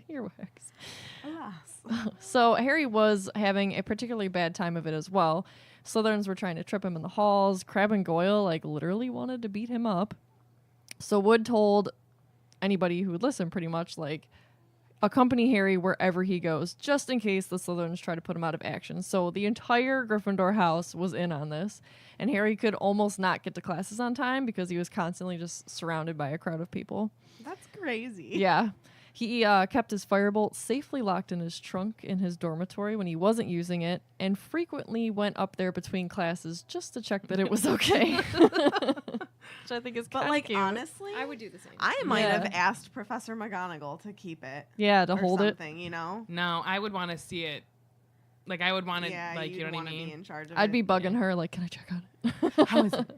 Earwax. Alas. So Harry was having a particularly bad time of it as well. Slytherins were trying to trip him in the halls. Crabbe and Goyle like literally wanted to beat him up. So Wood told anybody who would listen pretty much like accompany Harry wherever he goes, just in case the Slytherins try to put him out of action. So the entire Gryffindor house was in on this, and Harry could almost not get to classes on time because he was constantly just surrounded by a crowd of people. That's crazy. Yeah. He kept his firebolt safely locked in his trunk in his dormitory when he wasn't using it, and frequently went up there between classes just to check that it was okay. Which I think is But kind like cute. honestly, I would do the same. I might Yeah. have asked Professor McGonagall to keep it. Yeah, to or hold it. something, you know? No, I would want to see it. Like I would want to, Yeah, like you know what I wanna be mean. in charge of I'd it. be bugging her like, can I check on it? How is it?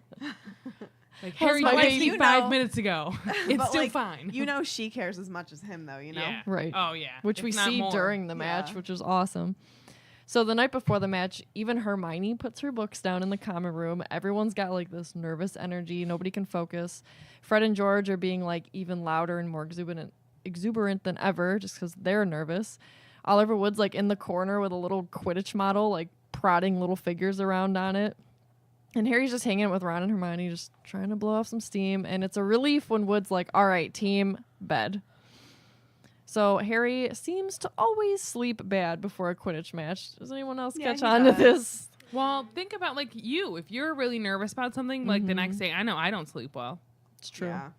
Like Harry, my you baby? asked me You 5 know. minutes ago. It's But, still like, fine. You know she cares as much as him though, you know? Yeah. Right. Oh yeah. Which If we not see more. during the match, Yeah. which was awesome. So the night before the match, even Hermione puts her books down in the common room. Everyone's got like this nervous energy. Nobody can focus. Fred and George are being like even louder and more exuberant than ever just because they're nervous. Oliver Wood's like in the corner with a little Quidditch model, like prodding little figures around on it. And Harry's just hanging out with Ron and Hermione, just trying to blow off some steam. And it's a relief when Wood's like, all right, team, bed. So Harry seems to always sleep bad before a Quidditch match. Does anyone else Yeah, catch he on to does. this? Well, think about like you. If you're really nervous about something, like the next day, I know I don't sleep well. It's true. Yeah.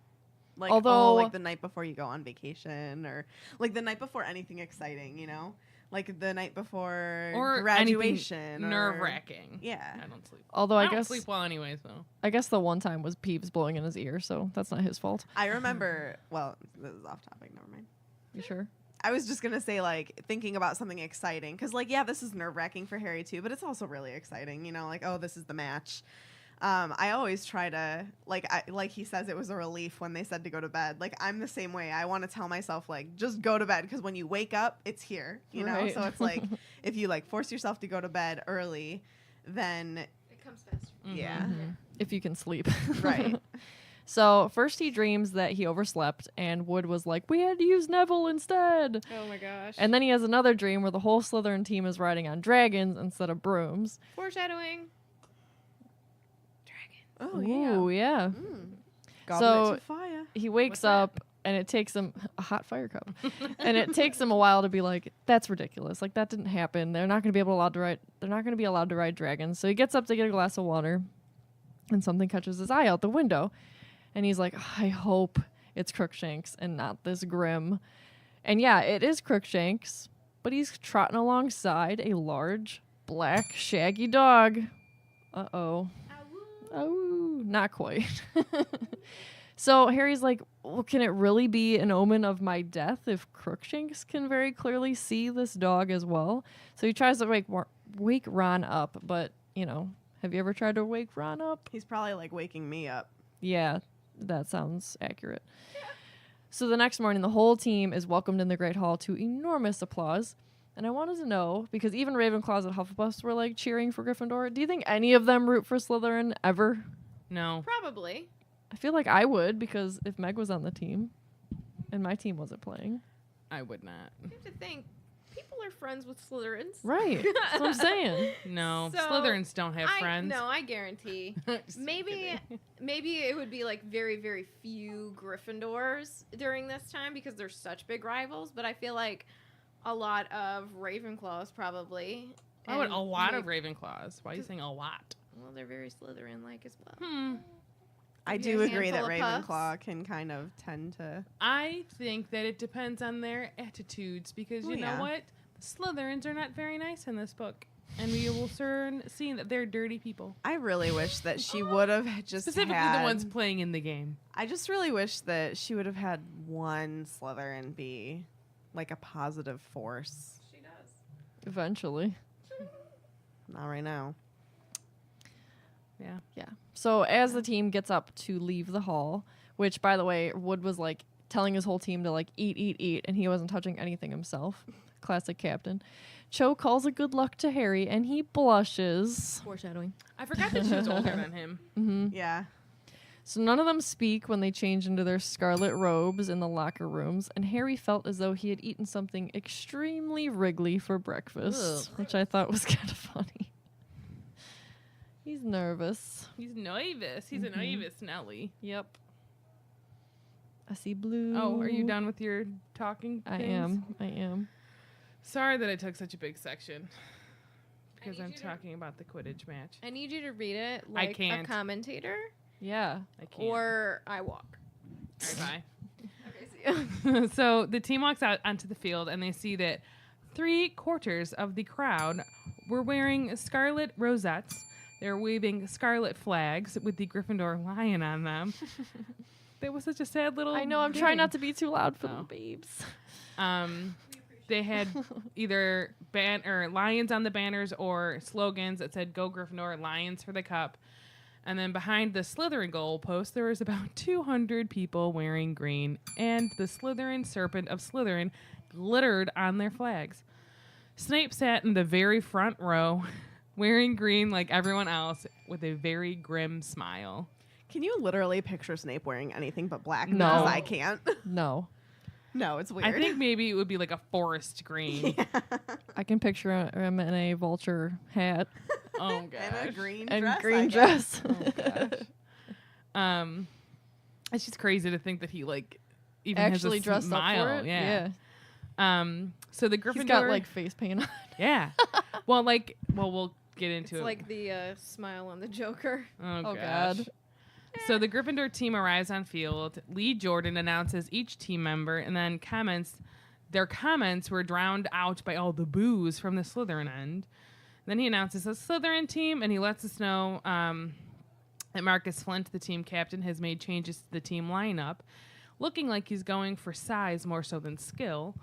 Like, Although- like the night before you go on vacation, or like the night before anything exciting, you know, like the night before Or graduation, nerve wracking. Yeah. I don't sleep. Although I I don't guess sleep well anyways, though. I guess the one time was Peeves blowing in his ear, so that's not his fault. I remember. Well, this is off topic. Never mind. You sure? I was just gonna say, like, thinking about something exciting, because, like, yeah, this is nerve wracking for Harry too, but it's also really exciting, you know, like, oh, this is the match. I always try to, like he says, it was a relief when they said to go to bed. Like, I'm the same way. I want to tell myself, like, just go to bed, because when you wake up, it's here, you know. Right. So it's like, if you like force yourself to go to bed early, then It comes faster. yeah, If you can sleep. right. So first he dreams that he overslept and Wood was like, we had to use Neville instead. Oh my gosh. And then he has another dream where the whole Slytherin team is riding on dragons instead of brooms. Foreshadowing. Oh yeah. Ooh, yeah. Goblet of fire. He wakes up and it takes him a hot fire cup. And it takes him a while to be like, that's ridiculous. Like that didn't happen. They're not going to be allowed to ride dragons. So he gets up to get a glass of water and something catches his eye out the window. And he's like, I hope it's Crookshanks and not this Grim. And yeah, it is Crookshanks, but he's trotting alongside a large, black, shaggy dog. Uh-oh. Oh, not quite. So Harry's like, well, can it really be an omen of my death if Crookshanks can very clearly see this dog as well? So he tries to wake Ron up, but, you know, have you ever tried to wake Ron up? He's probably like waking me up. Yeah, that sounds accurate. So the next morning, the whole team is welcomed in the Great Hall to enormous applause. And I wanted to know, because even Ravenclaws and Hufflepuffs were like cheering for Gryffindor. Do you think any of them root for Slytherin ever? No. Probably. I feel like I would, because if Meg was on the team and my team wasn't playing. I would not. You have to think. People are friends with Slytherins. Right. That's what I'm saying. No. So, Slytherins don't have friends. No, I guarantee. Just maybe it would be like very, very few Gryffindors during this time because they're such big rivals. But I feel like a lot of Ravenclaws probably. I would and a lot of maybe- Ravenclaws. Why are you saying a lot? Well, they're very Slytherin-like as well. I Maybe do a agree that handful of puffs. Ravenclaw can kind of tend to. I think that it depends on their attitudes because you know yeah. what? The Slytherins are not very nice in this book. And we will soon see that they're dirty people. I really wish that she would have just Specifically had, the ones playing in the game. I just really wish that she would have had one Slytherin be like a positive force. She does. Eventually. Not right now. Yeah. Yeah. So as the team gets up to leave the hall, which, by the way, Wood was like telling his whole team to like eat, and he wasn't touching anything himself. Classic captain. Cho calls a good luck to Harry, and he blushes. Foreshadowing. I forgot that she was older than him. Yeah. So none of them speak when they change into their scarlet robes in the locker rooms, and Harry felt as though he had eaten something extremely wriggly for breakfast, which I thought was kind of funny. He's nervous. He's nervous. He's a nervous Nelly. Yep. I see blue. Oh, are you done with your talking I things? am. Sorry that I took such a big section. Because need I'm you to- talking about the Quidditch match. I need you to read it like a can't. commentator, Yeah. I can't. or I walk. All right, Okay, see bye. So the team walks out onto the field and they see that 3/4 of the crowd were wearing scarlet rosettes. They're waving scarlet flags with the Gryffindor lion on them. That was such a sad little I know, I'm trying not to be too loud for Oh. the babes. They had either lions on the banners or slogans that said "Go Gryffindor, Lions for the Cup." And then behind the Slytherin goal post, there was about 200 people wearing green, and the Slytherin serpent of Slytherin glittered on their flags. Snape sat in the very front row, wearing green like everyone else, with a very grim smile. Can you literally picture Snape wearing anything but black? No. Because I can't. No. No, it's weird. I think maybe it would be like a forest green. I can picture him in a vulture hat Oh And a gosh. green and dress. green I guess. dress. It's just crazy to think that he like even Actually has a dressed smile. up for it. Yeah. So the Gryffindor He's got like face paint on. yeah. We'll get into It's it. like the smile on the Joker. Oh, God. gosh. So the Gryffindor team arrives on field. Lee Jordan announces each team member and then comments. Their comments were drowned out by all the boos from the Slytherin end. Then he announces the Slytherin team, and he lets us know that Marcus Flint, the team captain, has made changes to the team lineup, looking like he's going for size more so than skill.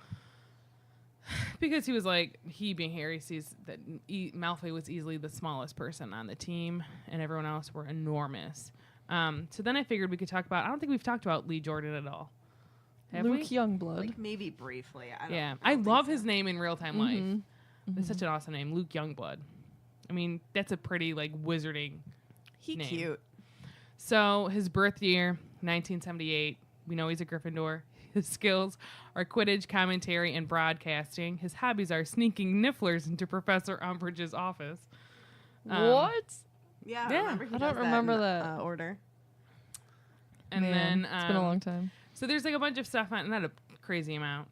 Because he was like, he being Harry sees that Malfoy was easily the smallest person on the team, and everyone else were enormous. So then I figured we could talk about, I don't think we've talked about Lee Jordan at all. Have Luke we? Youngblood. Like maybe briefly. I don't love think his so. name in real-time life. It's such an awesome name, Luke Youngblood. I mean, that's a pretty, like, wizarding He name. cute. So his birth year, 1978. We know he's a Gryffindor. His skills are Quidditch, commentary, and broadcasting. His hobbies are sneaking nifflers into Professor Umbridge's office. What? Yeah, Yeah, remember he I don't does remember in, that. order. And Man, then it's been a long time. So there's like a bunch of stuff on, not a crazy amount.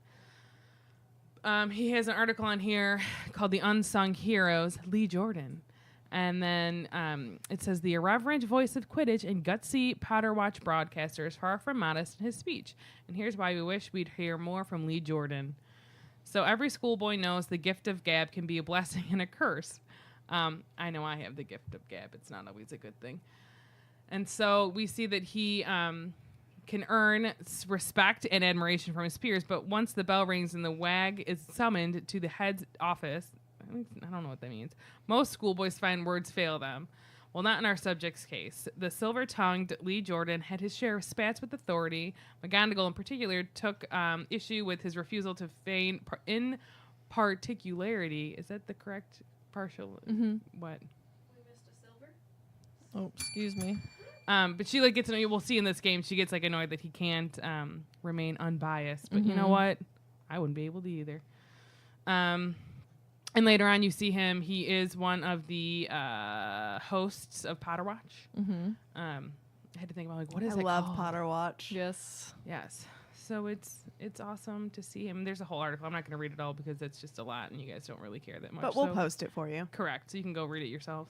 He has an article on here called "The Unsung Heroes," Lee Jordan, and then it says the irreverent voice of Quidditch and gutsy Potter Watch broadcaster is far from modest in his speech. And here's why we wish we'd hear more from Lee Jordan. So every schoolboy knows the gift of gab can be a blessing and a curse. I know I have the gift of gab. It's not always a good thing. And so we see that he can earn respect and admiration from his peers, but once the bell rings and the wag is summoned to the head's office, I don't know what that means, most schoolboys find words fail them. Well, not in our subject's case. The silver-tongued Lee Jordan had his share of spats with authority. McGonagall, in particular, took issue with his refusal to feign in particularity. Is that the correct partial? What? Oh, excuse me. But she like gets annoyed. We'll see in this game. She gets like annoyed that he can't remain unbiased. But you know what? I wouldn't be able to either. And later on, you see him. He is one of the hosts of Potter Watch. I had to think about like what is I it love called? Potter Watch. Yes. Yes. So it's awesome to see him. There's a whole article. I'm not going to read it all because it's just a lot, and you guys don't really care that much. But we'll so post it for you. correct, so you can go read it yourself.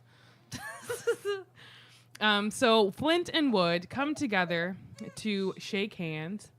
So Flint and Wood come together to shake hands,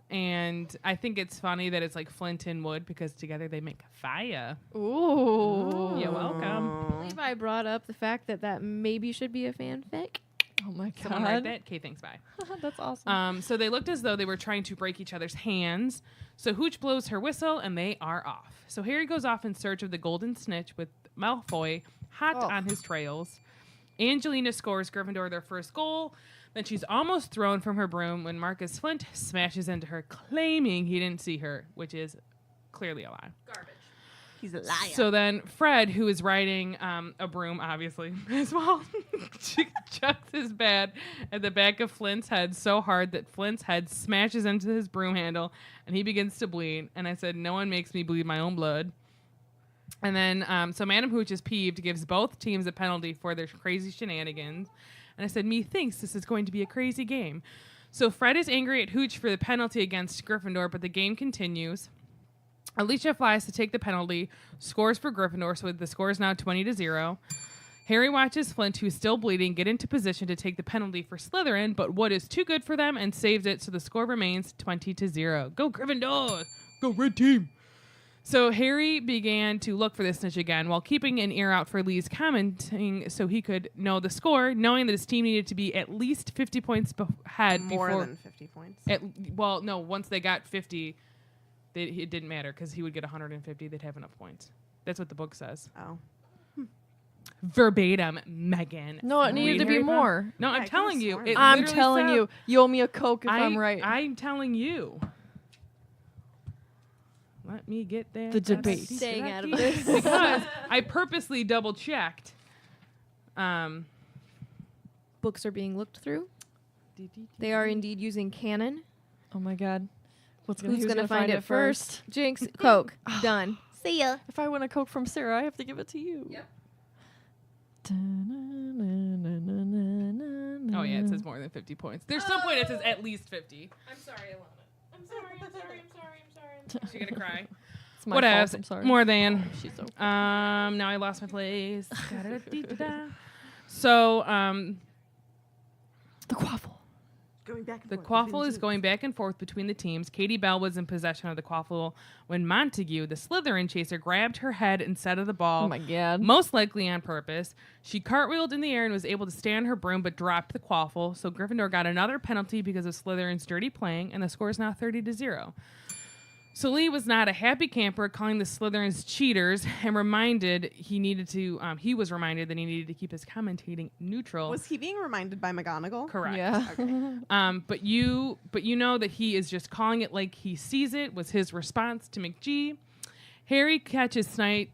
and I think it's funny that it's like Flint and Wood because together they make fire. Ooh. You're welcome. Levi brought up the fact that maybe should be a fanfic. Oh my Someone write god. that? Okay, thanks, bye. That's awesome. So they looked as though they were trying to break each other's hands. So Hooch blows her whistle, and they are off. So Harry goes off in search of the golden snitch with Malfoy hot on his trails. Angelina scores Gryffindor their first goal. Then she's almost thrown from her broom when Marcus Flint smashes into her, claiming he didn't see her, which is clearly a lie. Garbage. He's a liar. So then Fred, who is riding a broom, obviously, as well, chucks his bat at the back of Flint's head so hard that Flint's head smashes into his broom handle, and he begins to bleed. And I said, no one makes me bleed my own blood. And then, so Madam Hooch is peeved, gives both teams a penalty for their crazy shenanigans. And I said, methinks this is going to be a crazy game. So Fred is angry at Hooch for the penalty against Gryffindor, but the game continues. Alicia flies to take the penalty, scores for Gryffindor, so the score is now 20-0. Harry watches Flint, who's still bleeding, get into position to take the penalty for Slytherin, but Wood is too good for them and saves it, so the score remains 20-0. Go Gryffindor! Go Red Team! So Harry began to look for the snitch again while keeping an ear out for Lee's commenting so he could know the score, knowing that his team needed to be at least 50 points ahead More before... than 50 points. Well, no, once they got 50... it didn't matter because he would get 150. They'd have enough points. That's what the book says. Oh. Verbatim, Megan. No, it needed Read to be Harry Potter. more. No, Yeah, I I'm could've telling you. sworn It that. I'm literally telling said- you. You owe me a Coke if I'm right. I'm telling you. Let me get there. The debate. Staying out of this. Because I purposely double checked. Books are being looked through. They are indeed using canon. Oh my god. Who's gonna find it first? Jinx. Coke. Done. See ya. If I win a Coke from Sarah, I have to give it to you. Yep. Oh yeah, it says more than 50 points. There's some point it says at least 50. I'm sorry, Alana. I'm sorry. Is she gonna cry? It's my What fault. else? I'm sorry. More than. She's so. Now I lost my place. So, The quaffle. Going back and the forth quaffle between is teams. going back and forth between the teams. Katie Bell was in possession of the quaffle when Montague, the Slytherin chaser, grabbed her head instead of the ball. Oh my god. Most likely on purpose. She cartwheeled in the air and was able to stay on her broom but dropped the quaffle. So Gryffindor got another penalty because of Slytherin's dirty playing, and the score is now 30-0. So Lee was not a happy camper, calling the Slytherins cheaters, and he was reminded that he needed to keep his commentating neutral. Was he being reminded by McGonagall? Correct. Yeah. But you know that he is just calling it like he sees it, was his response to McGee. Harry catches sight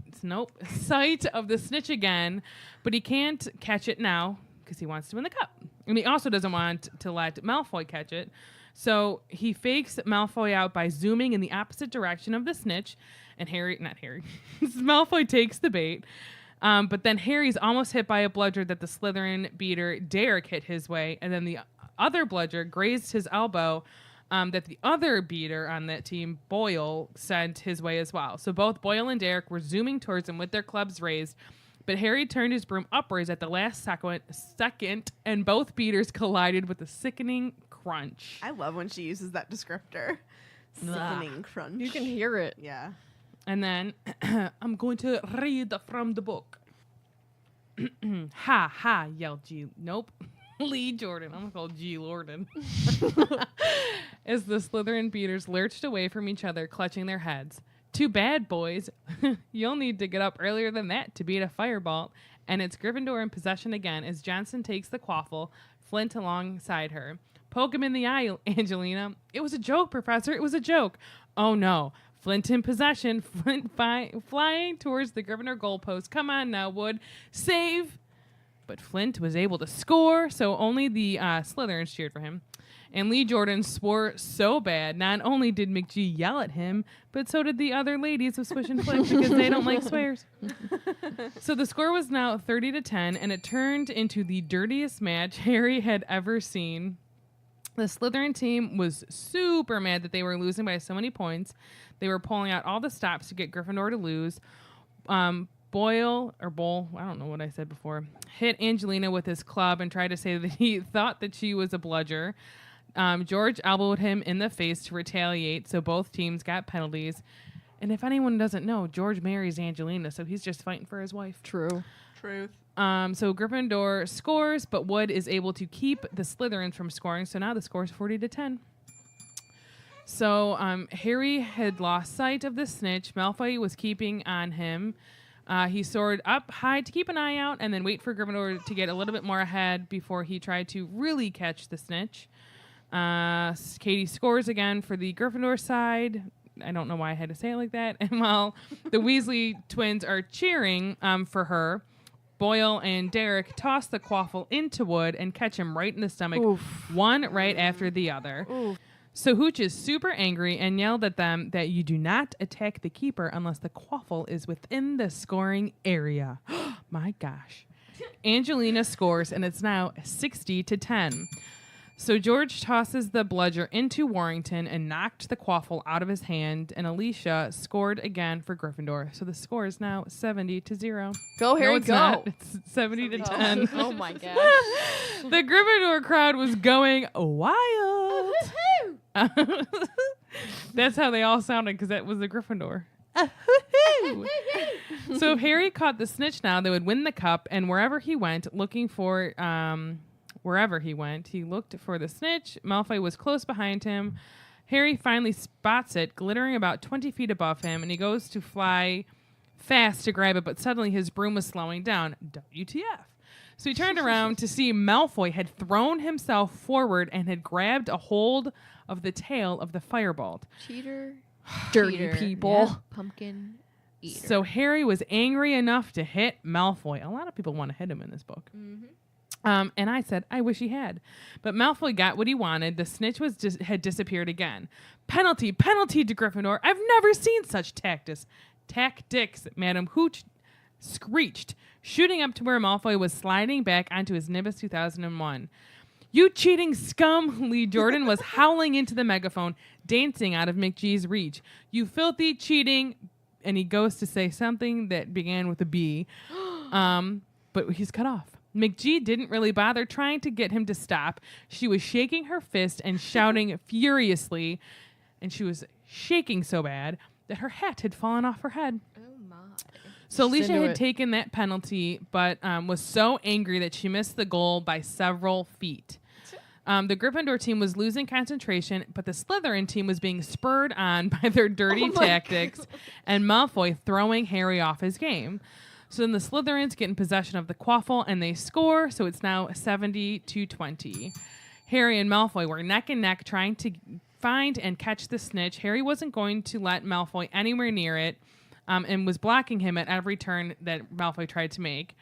of the snitch again, but he can't catch it now because he wants to win the cup. And he also doesn't want to let Malfoy catch it. So he fakes Malfoy out by zooming in the opposite direction of the snitch, and Malfoy takes the bait. But then Harry's almost hit by a bludger that the Slytherin beater Derek hit his way, and then the other bludger grazed his elbow that the other beater on that team, Boyle, sent his way as well. So both Boyle and Derek were zooming towards him with their clubs raised, but Harry turned his broom upwards at the last second, and both beaters collided with a sickening crunch. I love when she uses that descriptor. Sickening crunch. You can hear it. Yeah. And then I'm going to read from the book. Ha ha, yelled G. Nope. Lee Jordan. I'm going to call G. Lorden. As the Slytherin beaters lurched away from each other, clutching their heads. Too bad, boys. You'll need to get up earlier than that to beat a firebolt. And it's Gryffindor in possession again as Johnson takes the quaffle, Flint alongside her. Poke him in the eye, Angelina. It was a joke, Professor. It was a joke. Oh, no. Flint in possession. Flint flying towards the Gryffindor goalpost. Come on now, Wood. Save. But Flint was able to score, so only the Slytherins cheered for him. And Lee Jordan swore so bad, not only did McGee yell at him, but so did the other ladies of Swish and Flick because they don't like swears. So the score was now 30-10, and it turned into the dirtiest match Harry had ever seen. The Slytherin team was super mad that they were losing by so many points. They were pulling out all the stops to get Gryffindor to lose. Boyle, I don't know what I said before, hit Angelina with his club and tried to say that he thought that she was a bludger. George elbowed him in the face to retaliate, so both teams got penalties. And if anyone doesn't know, George marries Angelina, so he's just fighting for his wife. True. Truth. So Gryffindor scores, but Wood is able to keep the Slytherins from scoring, so now the score is 40-10. So Harry had lost sight of the snitch. Malfoy was keeping on him. He soared up high to keep an eye out and then wait for Gryffindor to get a little bit more ahead before he tried to really catch the snitch. Katie scores again for the Gryffindor side. I don't know why I had to say it like that. And while the Weasley twins are cheering for her, Boyle and Derek toss the quaffle into Wood and catch him right in the stomach, one right after the other. Oof. So Hooch is super angry and yelled at them that you do not attack the keeper unless the quaffle is within the scoring area. My gosh. Angelina scores, and it's now 60-10. So George tosses the bludger into Warrington and knocked the quaffle out of his hand, and Alicia scored again for Gryffindor. So the score is now 70-0. Go, Harry, no, it's go. not. It's 70-10. Oh my gosh. The Gryffindor crowd was going wild. That's how they all sounded because that was the Gryffindor. So if Harry caught the snitch now, they would win the cup, and wherever he went, he looked for the snitch. Malfoy was close behind him. Harry finally spots it, glittering about 20 feet above him, and he goes to fly fast to grab it, but suddenly his broom was slowing down. WTF. So he turned around to see Malfoy had thrown himself forward and had grabbed a hold of the tail of the firebolt. Cheater. Dirty Cheater. people. Yeah. Pumpkin eater. So Harry was angry enough to hit Malfoy. A lot of people want to hit him in this book. And I said, I wish he had. But Malfoy got what he wanted. The snitch had disappeared again. Penalty to Gryffindor. I've never seen such tactics, Madam Hooch screeched, shooting up to where Malfoy was sliding back onto his Nimbus 2001. You cheating scum, Lee Jordan was howling into the megaphone, dancing out of McGee's reach. You filthy, cheating, and he goes to say something that began with a B, but he's cut off. McGee didn't really bother trying to get him to stop. She was shaking her fist and shouting furiously, and she was shaking so bad that her hat had fallen off her head. Oh my. So Just Alicia into had it. taken that penalty, but was so angry that she missed the goal by several feet. The Gryffindor team was losing concentration, but the Slytherin team was being spurred on by their dirty tactics and Malfoy throwing Harry off his game. So then the Slytherins get in possession of the quaffle and they score, so it's now 70-20. Harry and Malfoy were neck and neck trying to find and catch the snitch. Harry wasn't going to let Malfoy anywhere near it and was blocking him at every turn that Malfoy tried to make.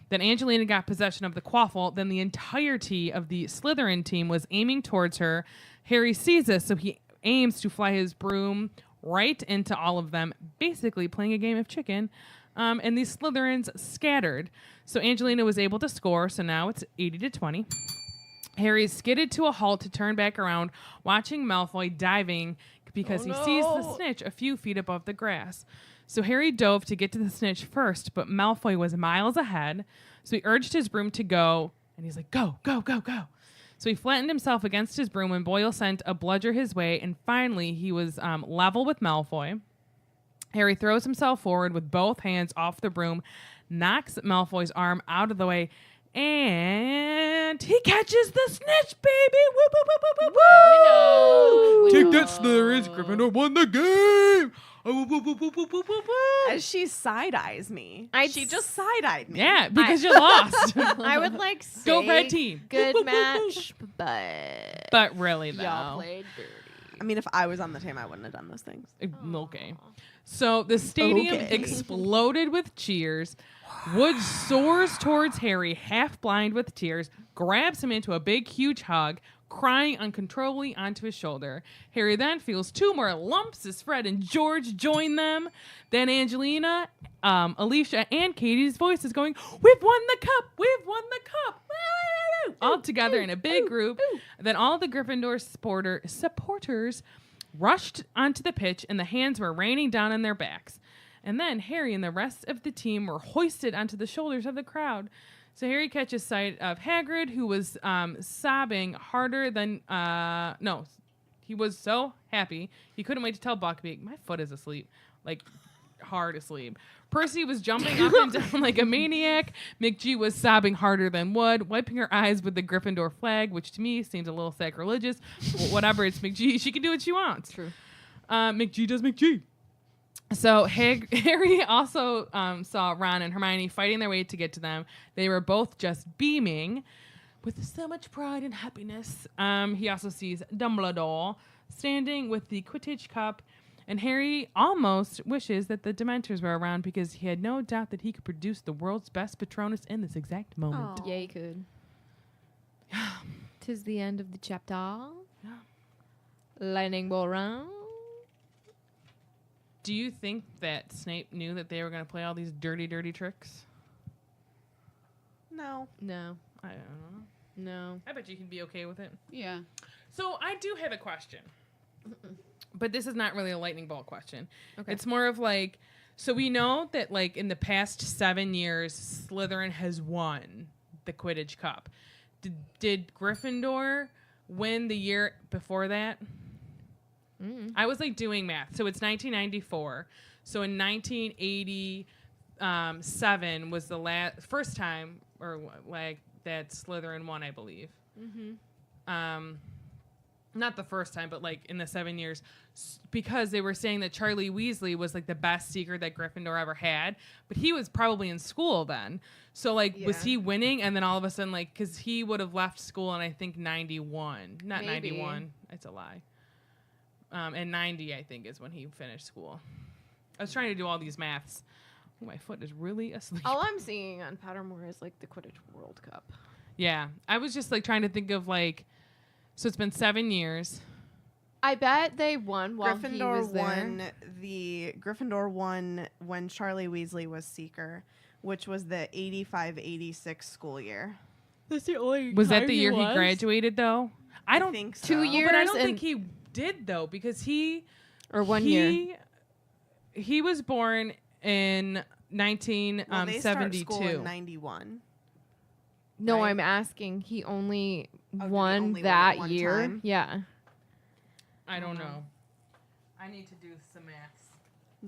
Then Angelina got possession of the quaffle. Then the entirety of the Slytherin team was aiming towards her. Harry sees this, so he aims to fly his broom right into all of them, basically playing a game of chicken. And these Slytherins scattered. So Angelina was able to score, so now it's 80-20. Harry skidded to a halt to turn back around, watching Malfoy diving because he sees the snitch a few feet above the grass. So Harry dove to get to the snitch first, but Malfoy was miles ahead. So he urged his broom to go, and he's like, go, go, go, go. So he flattened himself against his broom when Boyle sent a bludger his way, and finally he was level with Malfoy. Harry throws himself forward with both hands off the broom, knocks Malfoy's arm out of the way, and he catches the snitch, baby! Woo, woo, woo, woo, woo, woo! We Take know. that, Slytherins! Gryffindor won the game! Oh, woo, woo, woo, woo, woo, woo, woo. As she side-eyes me. I'd She s- just side-eyed me. Yeah, because you lost. I would like say Go red team. good match, but But really, though. y'all played dirty. I mean, if I was on the team, I wouldn't have done those things. Okay. So the stadium Okay. exploded with cheers. Wood soars towards Harry, half blind with tears, grabs him into a big, huge hug, crying uncontrollably onto his shoulder. Harry then feels two more lumps as Fred and George join them. Then Angelina, Alicia, and Katie's voices going, "We've won the cup! We've won the cup!" Woo, woo, woo, woo. All together in a big group. Then all the Gryffindor supporters rushed onto the pitch, and the hands were raining down on their backs. And then Harry and the rest of the team were hoisted onto the shoulders of the crowd. So Harry catches sight of Hagrid, who was sobbing harder than... no, he was so happy. He couldn't wait to tell Buckbeak, "My foot is asleep." Like, hard asleep. Percy was jumping up and down like a maniac. McGee was sobbing harder than Wood, wiping her eyes with the Gryffindor flag, which to me seems a little sacrilegious. But whatever, it's McGee. She can do what she wants. True. McGee does McGee. So Harry also saw Ron and Hermione fighting their way to get to them. They were both just beaming with so much pride and happiness. He also sees Dumbledore standing with the Quidditch cup, and Harry almost wishes that the Dementors were around because he had no doubt that he could produce the world's best Patronus in this exact moment. Yeah, you could. 'Tis the end of the chapter. Yeah. Lightning ball round. Do you think that Snape knew that they were going to play all these dirty, dirty tricks? No. No, I don't know. no. I bet you can be okay with it. Yeah. So I do have a question, but this is not really a lightning bolt question. Okay. It's more of like, so we know that like in the past 7 years, Slytherin has won the Quidditch Cup. Did Gryffindor win the year before that? I was like doing math. So it's 1994. So in 1987 was the first time or like that Slytherin won, I believe. Not the first time, but like in the 7 years, because they were saying that Charlie Weasley was like the best secret that Gryffindor ever had, but he was probably in school then. So like, was he winning? And then all of a sudden, like, because he would have left school in I think 91, not Maybe. 91. It's a lie. And 90, I think, is when he finished school. I was trying to do all these maths. Oh, my foot is really asleep. All I'm seeing on Pottermore is like the Quidditch World Cup. Yeah, I was just like trying to think of like, so it's been 7 years. I bet they won while he Gryffindor was there. Gryffindor won when Charlie Weasley was Seeker, which was the 85-86 school year. That's the only Was that the year he graduated though? I don't think so. 2 Oh, years. but I don't and- think he did though because he or 1 he, year. he was born in Well, they start school 1972. in 91. No, Right. I'm asking. He only Oh, did he won only win it that one year. time? Yeah. I don't know. I need to do some maths.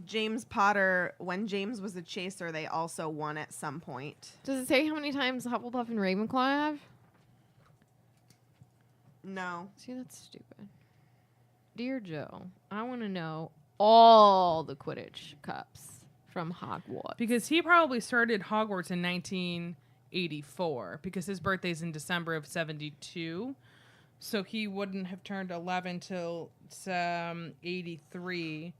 James Potter, when James was a chaser, they also won at some point. Does it say how many times Hufflepuff and Ravenclaw have? No. See, that's stupid. Dear Joe, I want to know all the Quidditch cups from Hogwarts. Because he probably started Hogwarts in 1984 because his birthday's in December of 72. So he wouldn't have turned 11 till 83.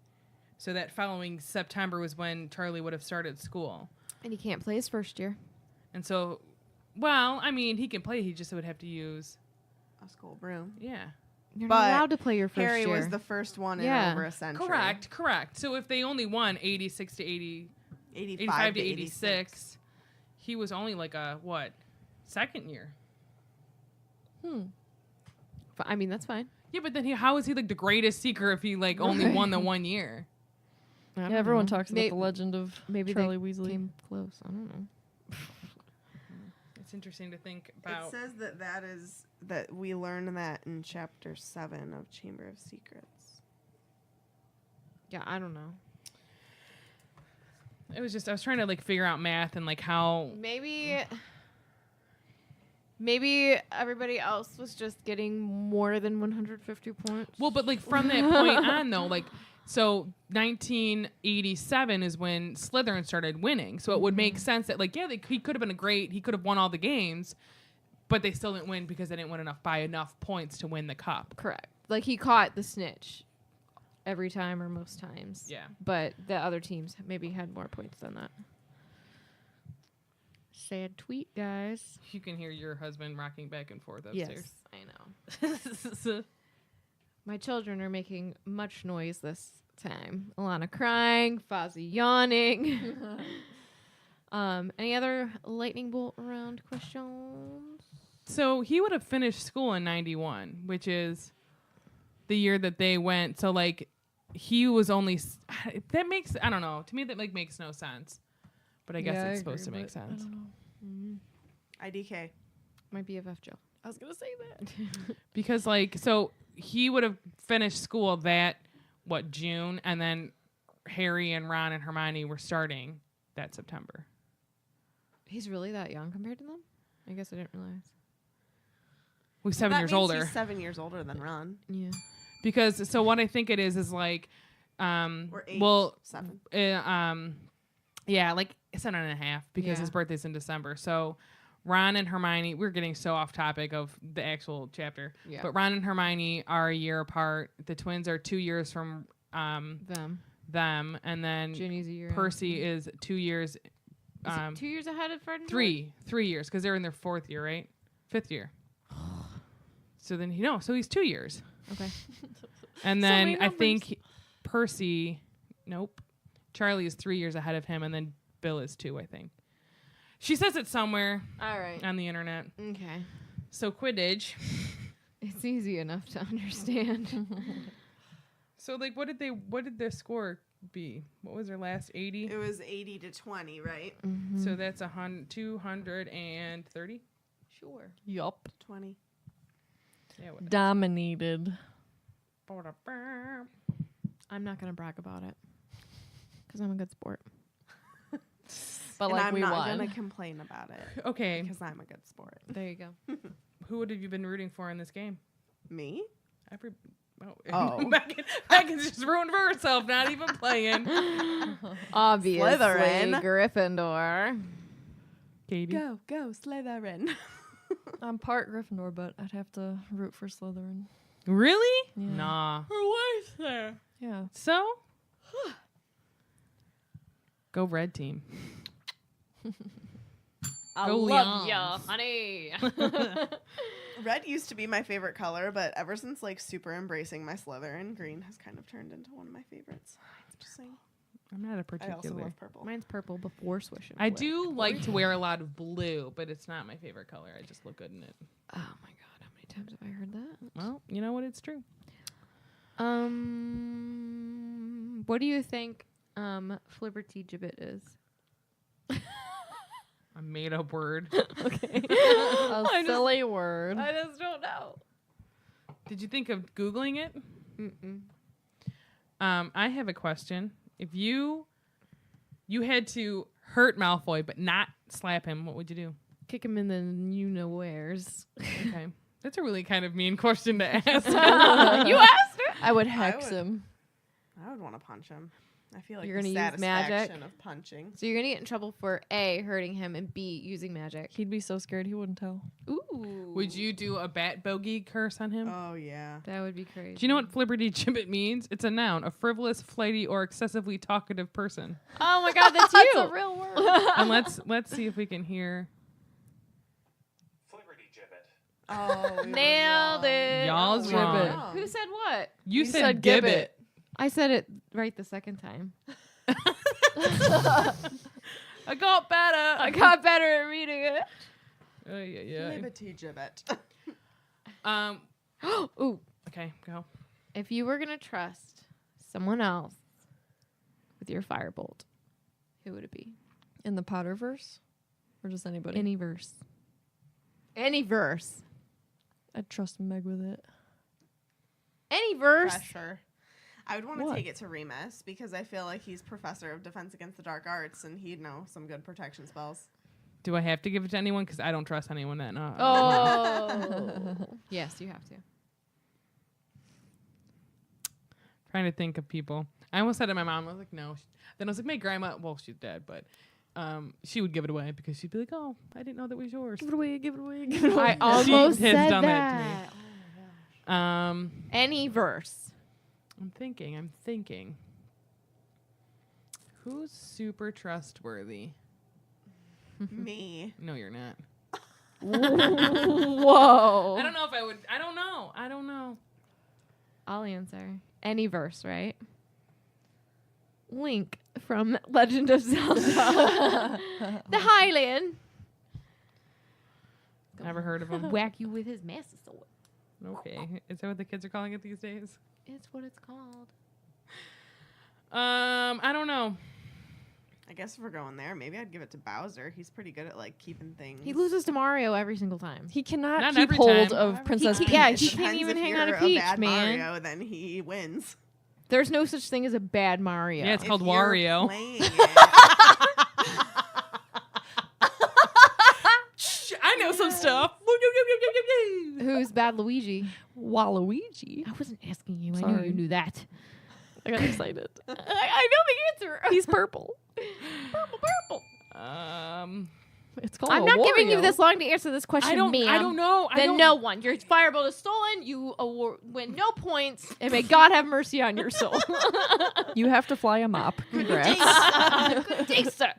So that following September was when Charlie would have started school. And he can't play his first year. And so, well, I mean, he can play. He just would have to use, A school broom. yeah. You're But not allowed to play your first Harry year. was the first one in Yeah. over a century. Correct. So if they only won 86 to 80, 85 to 86, he was only like a, what, second year? I mean, that's fine. Yeah, but then how is he like the greatest seeker if he like only won the 1 year? I don't Yeah, everyone know. talks about the legend of maybe Charlie they Weasley. came close. I don't know. It's interesting to think It about. says that we learn that in chapter 7 of Chamber of Secrets. Yeah, I don't know. It was just I was trying to like figure out math and like how. Maybe everybody else was just getting more than 150 points. Well, but like from that point on though, like so 1987 is when Slytherin started winning. So it would make sense that like he could have been he could have won all the games, but they still didn't win because they didn't win by enough points to win the cup. Correct. Like he caught the snitch every time or most times. Yeah. But the other teams maybe had more points than that. Sad tweet, guys. You can hear your husband rocking back and forth upstairs. Yes, I know. My children are making much noise this time. Alana crying, Fozzie yawning. Any other lightning bolt round questions? So he would have finished school in 91, which is the year that they went. So like he was only that makes I don't know. To me that like makes no sense. But I guess Yeah, it's I supposed to agree, make but I sense. don't know. IDK. My BFF Joe. I was gonna say that. Because like so he would have finished school that June, and then Harry and Ron and Hermione were starting that September. He's really that young compared to them? I guess I didn't realize. We're 7 That years means older. He's 7 years older than Ron. Yeah. Because so what I think it is like Or 8. well 7. yeah, like 7.5 because Yeah. his birthday's in December. So Ron and Hermione, we're getting so off topic of the actual chapter. Yeah. But Ron and Hermione are a year apart. The twins are 2 years from Them. them, and then Ginny's a year. Percy is 2 years. Is it 2 years ahead of Fred and 3 years because they're in their 4th year, right? 5th year. So then so he's 2 years, George? Okay. and So then many I numbers. think Percy, Charlie is 3 years ahead of him, and then Bill is 2. I think she says it somewhere All right. on the internet. Okay. So Quidditch. It's easy enough to understand. So like, what did their score be? What was their last 80? It was 80 to 20, right? So that's 230. Sure. Yup. 20. Yeah. What Dominated. I'm not going to brag about it because I'm a good sport. But And like I'm we not won. going to complain about it Okay. because I'm a good sport. There you go. Who would have you been rooting for in this game? Me? Oh. Megan's just ruined for herself, not even playing. Obviously, Slytherin. Gryffindor. Katie. Go, Slytherin. I'm part Gryffindor, but I'd have to root for Slytherin. Really? Yeah. Nah. Yeah. So? Go red team. I Go love Leons. ya, honey. Red used to be my favorite color, but ever since like super embracing my Slytherin, green has kind of turned into one of my favorites. Just saying. I'm not a I particular. also love purple. Mine's purple before Swish. And I Flick. do like to wear a lot of blue, but it's not my favorite color. I just look good in it. Oh my god, how many times have I heard that? Well, you know what? It's true. What do you think Flibberty Gibbet is? A made-up word. Okay. A silly word. I just don't know. Did you think of Googling it? Mm-mm. I have a question. If you had to hurt Malfoy but not slap him, what would you do? Kick him in the you-know-wheres. Okay. That's a really kind of mean question to ask. You asked it. I would hex would- him. I would want to punch him. I feel like You're the gonna use magic? satisfaction of punching. So you're going to get in trouble for A, hurting him, and B, using magic. He'd be so scared he wouldn't tell. Ooh. Would you do a bat bogey curse on him? Oh yeah. That would be crazy. Do you know what Flibberty Gibbet means? It's a noun, a frivolous, flighty, or excessively talkative person. Oh my God, that's you. That's a real word. And let's see if we can hear. Flibberty Gibbet. Oh, we were Nailed wrong. it. Y'all's Gibbet. wrong. Who said what? You You said said gibbet. gibbet. I said it right the second time. I got better. I got better at reading it. Yeah. Liberty gibbet. Ooh. Okay, go. If you were going to trust someone else with your firebolt, who would it be? In the Potterverse? Or just anybody? Any verse. Any verse. I'd trust Meg with it. Any verse. Pressure. I would want to What? take it to Remus because I feel like he's professor of defense against the dark arts and he'd know some good protection spells. Do I have to give it to anyone? Because I don't trust anyone that. Oh. Yes, you have to. Trying to think of people. I almost said to my mom, I was like, no. Then I was like, my grandma, well, she's dead, but she would give it away because she'd be like, oh, I didn't know that was yours. Give it away, give it away, give it away. I almost has said done that. that to me. Any verse. I'm thinking. Who's super trustworthy? Me. No, you're not. Whoa. I don't know if I would. I don't know. I'll answer. Any verse, right? Link from Legend of Zelda. The Hylian. Never heard of him. Whack you with his master sword. Okay. Is that what the kids are calling it these days? It's what it's called. I don't know. I guess if we're going there, maybe I'd give it to Bowser. He's pretty good at like keeping things. He loses to Mario every single time. He cannot Not keep every hold time. of Princess He Peach. can't- yeah, It he can't depends even if hang you're out a a peach, bad man. Mario, then he wins. There's no such thing as a bad Mario. Yeah, it's If called you're Wario. playing it- I know some stuff. Who's bad Luigi? Waluigi. I wasn't asking you. I knew Sorry. you knew that. I got excited. I know the answer. He's purple. purple. It's called I'm a not giving you Wario. this long to answer this question, I don't ma'am. know. Then no one. Your firebolt is stolen. You win no points, and may God have mercy on your soul. You have to fly a mop. Congrats. Good day, sir.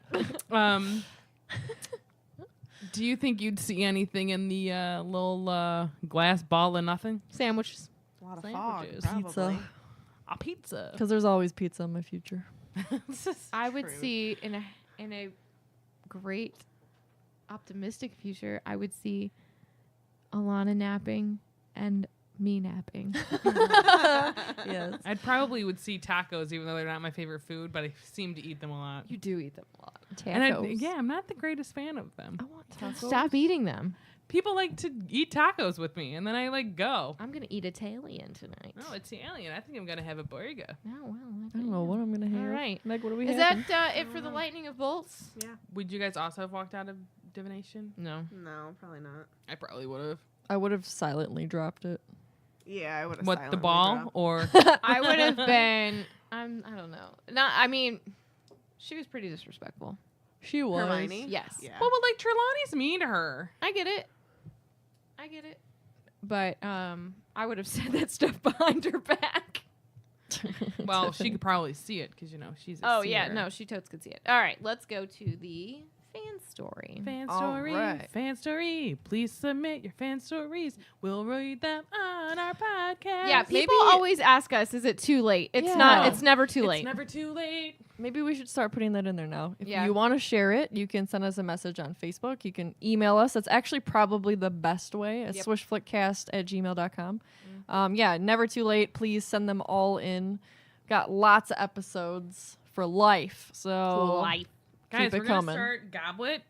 Do you think you'd see anything in the little glass ball of nothing? Sandwiches. A lot of fog, Sandwiches. probably. Pizza. A pizza. Because there's always pizza in my future. I would True. see in a great optimistic future, I would see Alana napping and me napping. Yes. I'd probably would see tacos, even though they're not my favorite food, but I seem to eat them a lot. You do eat them a lot. And Tacos. I'm not the greatest fan of them. I want tacos. Stop eating them. People like to eat tacos with me, and then I go. I'm gonna eat Italian tonight. Oh, Italian. I think I'm gonna have a burger. Oh well. I don't know what I'm going to have. All right. Meg, what do we Is have? that it for the lightning of bolts? Would you guys also have walked out of divination? No. No, probably not. I probably would have. I would have silently dropped it. Yeah, I would have. What, the ball or? I would have been. I don't know. Not. I mean, she was pretty disrespectful. She was. Hermione? Yes. Yeah. Well, but like Trelawney's mean to her. I get it. But I would have said that stuff behind her back. Well, she could probably see it because she's. A Oh yeah, seer. no, she totes could see it. All right, let's go to the fan story. Fan All story, right. fan story. Please submit your fan stories. We'll read them on our podcast. Yeah, people always ask us, "Is it too late?" It's not. Yeah. It's never too late. It's never too late. Maybe we should start putting that in there now. If Yeah. you want to share it, you can send us a message on Facebook. You can email us. That's actually probably the best way. It's Yep. swishflickcast@gmail.com. Yeah, never too late. Please send them all in. Got lots of episodes for life. So Life. Guys, keep we're it gonna coming. start Goblet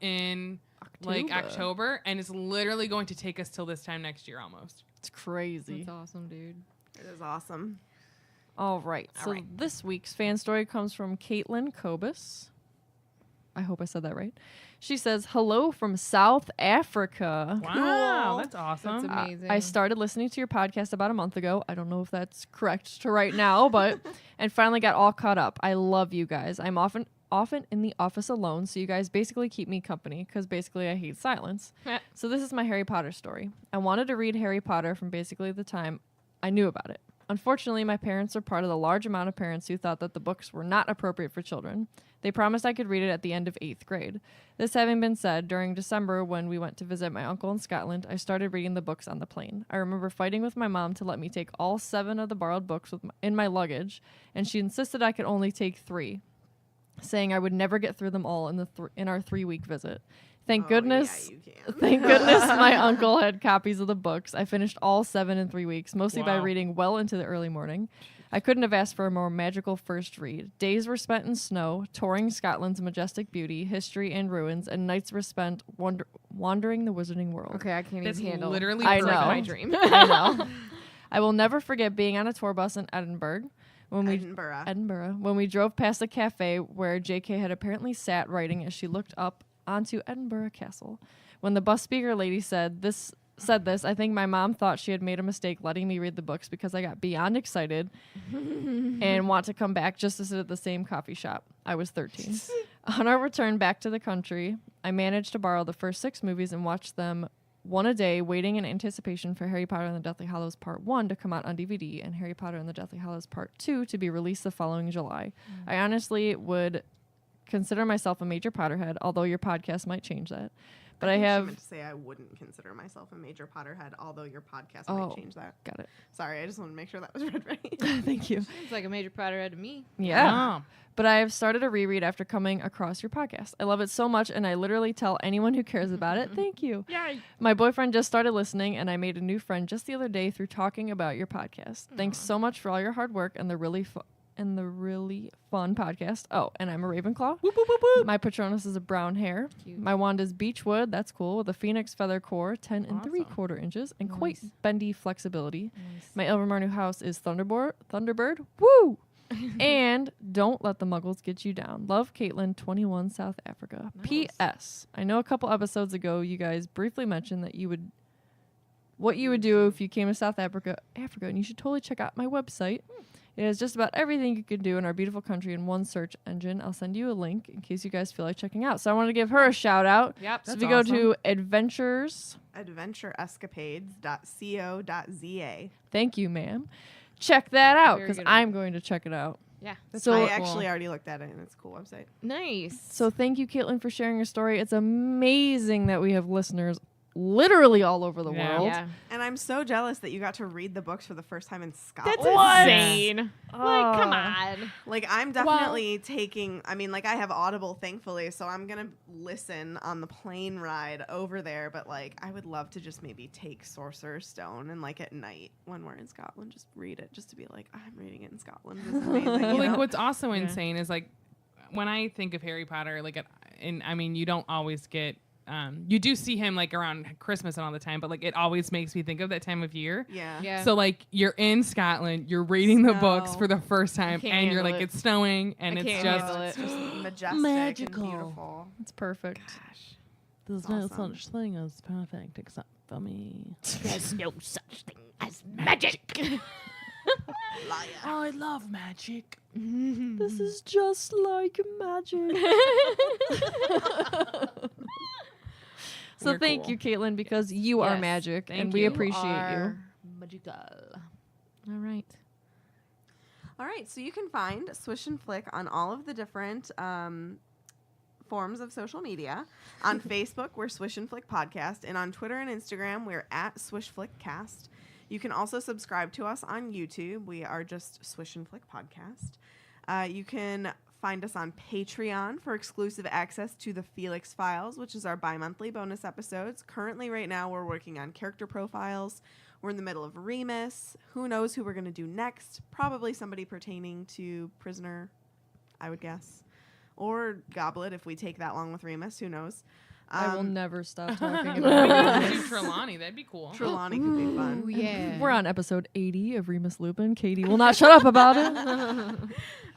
in like October, and it's literally going to take us till this time next year almost. It's crazy. That's awesome, dude. It is awesome. All right. So this week's fan story comes from Caitlin Kobus. I hope I said that right. She says, "Hello from South Africa." Wow, that's awesome. That's amazing. I started listening to your podcast about a month ago. I don't know if that's correct to right now, but and finally got all caught up. I love you guys. I'm often in the office alone, so you guys basically keep me company because basically I hate silence. So this is my Harry Potter story. I wanted to read Harry Potter from basically the time I knew about it. Unfortunately, my parents are part of the large amount of parents who thought that the books were not appropriate for children. They promised I could read it at the end of 8th grade. This having been said, during December when we went to visit my uncle in Scotland, I started reading the books on the plane. I remember fighting with my mom to let me take all 7 of the borrowed books in my luggage, and she insisted I could only take 3, saying I would never get through them all in our 3-week visit. Thank goodness. Yeah, you can. Thank goodness my uncle had copies of the books. I finished all 7 in 3 weeks, mostly by Wow. reading well into the early morning. I couldn't have asked for a more magical first read. Days were spent in snow, touring Scotland's majestic beauty, history, and ruins, and nights were spent wandering the wizarding world. Okay, I can't That's even handle. literally I perfect. know. my dream. I know. I will never forget being on a tour bus in Edinburgh. When we drove past a cafe where JK had apparently sat writing as she looked up onto Edinburgh Castle. When the bus speaker lady said this, I think my mom thought she had made a mistake letting me read the books because I got beyond excited and want to come back just to sit at the same coffee shop. I was 13. On our return back to the country, I managed to borrow the first 6 movies and watch them one a day, waiting in anticipation for Harry Potter and the Deathly Hallows Part 1 to come out on DVD and Harry Potter and the Deathly Hallows Part 2 to be released the following July. I honestly would consider myself a major Potterhead, although your podcast might change that. But I think she have... meant to say I wouldn't consider myself a major Potterhead, although your podcast Oh. might change that. Got it. Sorry, I just want to make sure that was read right. Thank you. It's like a major Potterhead to me. Yeah. Wow. But I have started a reread after coming across your podcast. I love it so much, and I literally tell anyone who cares about it, thank you. Yay. My boyfriend just started listening, and I made a new friend just the other day through talking about your podcast. Thanks so much for all your hard work and the really fun podcast. Oh, and I'm a Ravenclaw. Whoop, whoop, whoop, whoop. My Patronus is a brown hair. Cute. My wand is beechwood. That's cool. With a phoenix feather core, 10 and Awesome. 3/4 inches, and quite Nice. bendy flexibility. Nice. My Ilvermorny house is Thunderbird. Woo! And don't let the muggles get you down. Love, Caitlin, 21, South Africa. Nice. P.S. I know a couple episodes ago you guys briefly mentioned that what you would do if you came to South Africa, and you should totally check out my website. It has just about everything you can do in our beautiful country in one search engine. I'll send you a link in case you guys feel like checking out. So I want to give her a shout out. Yep. So if That's you go awesome. to adventures, adventureescapades.co.za. thank you, ma'am. Check that out Very because good. I'm going to check it out. Yeah. So I cool. actually already looked at it, and it's a cool website. Nice. So thank you, Caitlin, for sharing your story. It's amazing that we have listeners literally all over the Yeah. world. Yeah. And I'm so jealous that you got to read the books for the first time in That's Scotland. insane. Like, come on. Like, I'm definitely taking, I mean, like, I have Audible, thankfully, so I'm going to listen on the plane ride over there. But, like, I would love to just maybe take Sorcerer's Stone and, like, at night when we're in Scotland, just read it, just to be like, I'm reading it in Scotland. This is amazing. Well, you like know? what's also insane is like when I think of Harry Potter, like, and I mean, you don't always get, you do see him like around Christmas and all the time, but like it always makes me think of that time of year. Yeah. Yeah. So like you're in Scotland, you're reading the books Snow. for the first time, Can't and you're handle like it. it's snowing, and I it's can't just handle It's it. just majestic Magical. and beautiful. It's perfect. Gosh. there's no awesome. such thing as perfect except for me. There's no such thing as magic. Liar. I love magic. This is just like magic. So You're thank cool. you, Caitlin, because you are Yes. magic, Thank and we you. appreciate you. Magical. All right. All right, so you can find Swish and Flick on all of the different forms of social media. On Facebook, we're Swish and Flick Podcast, and on Twitter and Instagram, we're at Swish Flick Cast. You can also subscribe to us on YouTube. We are just Swish and Flick Podcast. You can find us on Patreon for exclusive access to the Felix Files, which is our bi-monthly bonus episodes. Currently, right now, we're working on character profiles. We're in the middle of Remus. Who knows who we're going to do next? Probably somebody pertaining to Prisoner I would guess. Or Goblet if we take that long with Remus. Who knows? I will never stop talking Maybe about we it. could do Trelawney. That'd be cool. Trelawney could be Ooh, fun. yeah. We're on episode 80 of Remus Lupin. Katie will not shut up about it.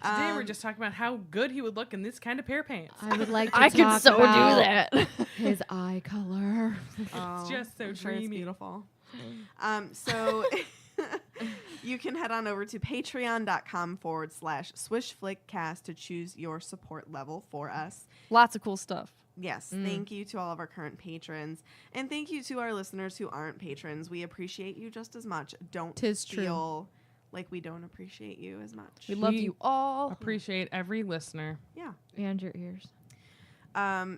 Today we're just talking about how good he would look in this kind of pair of pants. I would like to I could talk so do about that. his eye color. Oh, just so I'm sure it's dreamy. beautiful. So you can head on over to patreon.com/swishflickcast to choose your support level for us. Lots of cool stuff. Yes, thank you to all of our current patrons. And thank you to our listeners who aren't patrons. We appreciate you just as much. Don't 'Tis true. feel like we don't appreciate you as much. We love We you all. Appreciate every listener. Yeah. And your ears.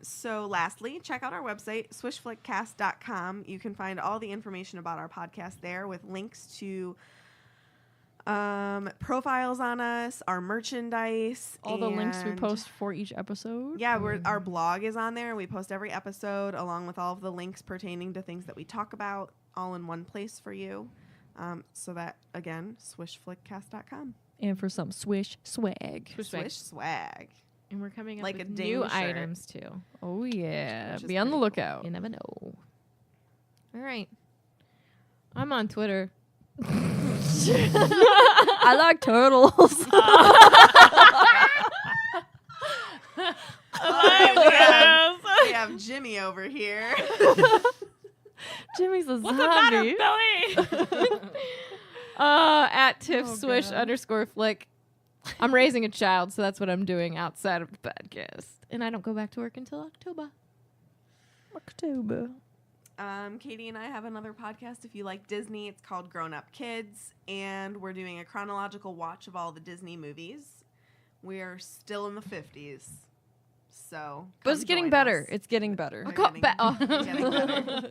So lastly, check out our website, swishflickcast.com. You can find all the information about our podcast there with links to profiles on us, our merchandise. All the links we and- post for each episode. Yeah, our blog is on there. We post every episode along with all of the links pertaining to things that we talk about all in one place for you. So that, again, swishflickcast.com. And for some Swish swag. Swish swag. And we're coming up Like with a new dang shirt. items too. Oh, yeah. Which is Be on the pretty lookout. You never know. All right. I'm on Twitter. I like turtles. We have Jimmy over here. Jimmy's a What's the matter, zombie. Billy? At Tiff Oh, Swish God. _flick. I'm raising a child, so that's what I'm doing outside of the podcast. And I don't go back to work until October. October. Katie and I have another podcast if you like Disney. It's called Grown Up Kids, and we're doing a chronological watch of all the Disney movies. We are still in the 50s, so But come it's getting join better. us. It's getting better. We're got getting better.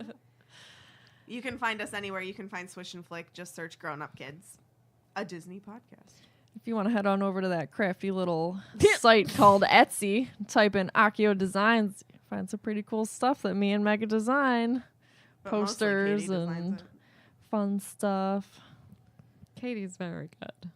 You can find us anywhere. You can find Swish and Flick. Just search Grown Up Kids, a Disney podcast. If you want to head on over to that crafty little site called Etsy, type in Akio Designs, you find some pretty cool stuff that me and Mega design. But mostly Posters Katie designs and it. fun stuff. Katie's very good.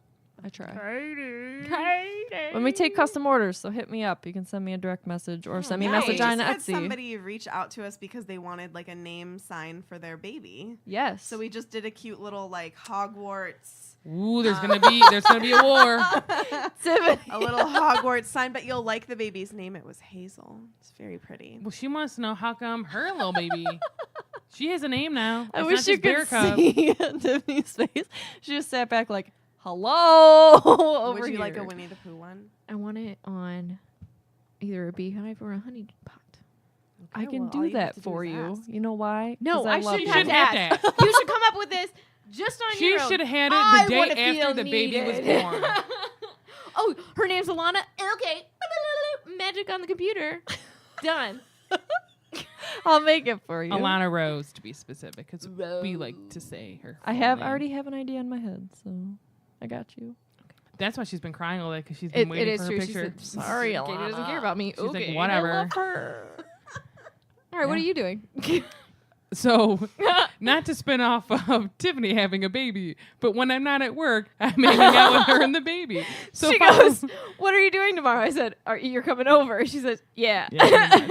I try. Katie. When we take custom orders, so hit me up. You can send me a direct message or send me a nice. message We on just had Etsy. somebody reach out to us because they wanted like a name sign for their baby. Yes. So we just did a cute little like Hogwarts, Ooh, there's gonna be a war. a little Hogwarts sign. But you'll like the baby's name. It was Hazel. It's very pretty. Well, she wants to know how come her little baby. She has a name now. I It's wish not you just Bear could Cub. see Tiffany's face. She just sat back like, hello, over Would you here. like a Winnie the Pooh one? I want it on either a beehive or a honey pot. I can well, all do you have that to do for is you. ask. You know why? No, 'Cause I love shouldn't you. have to ask. ask. You should come up with this just on She your own. should have had it I the wanna day feel after the baby was needed. born. Oh, her name's Alana. Okay. Magic on the computer. Done. I'll make it for you. Alana Rose, to be specific, because we like to say her. I full have name. already have an idea in my head, so I got you. That's why she's been crying all day, because she's been It waiting is for her true. She picture. said, Sorry, Katie doesn't care about me. She's like, okay. whatever. I love her. All right, what are Yeah. you doing? So, not to spin off of Tiffany having a baby, but when I'm not at work, I'm hanging out with her and the baby. So She follow- goes, "What are you doing tomorrow?" I said, "You're coming over." She says, "Yeah." Yeah, pretty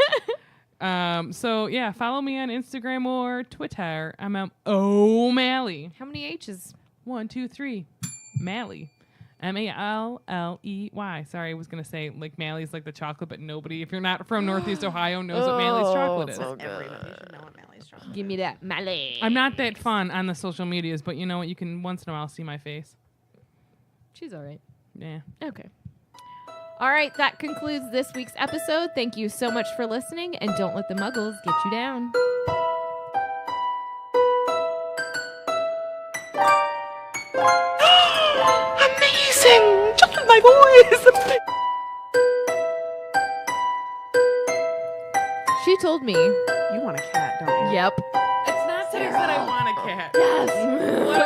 much. So yeah, follow me on Instagram or Twitter. I'm O'Malley. How many H's? 1, 2, 3, Malley. Malley. Sorry, I was gonna say like Malley's like the chocolate, but nobody, if you're not from Northeast Ohio, knows what Malley's chocolate is. Everybody should know what Mally's chocolate. Give me that Malay. I'm not that fun on the social medias, but you know what? You can once in a while see my face. She's all right. Yeah. Okay. All right, that concludes this week's episode. Thank you so much for listening, and don't let the muggles get you down. Amazing! Just with my voice! She told me. You want a cat, don't you? Yep. It's not saying that I want a cat. Yes.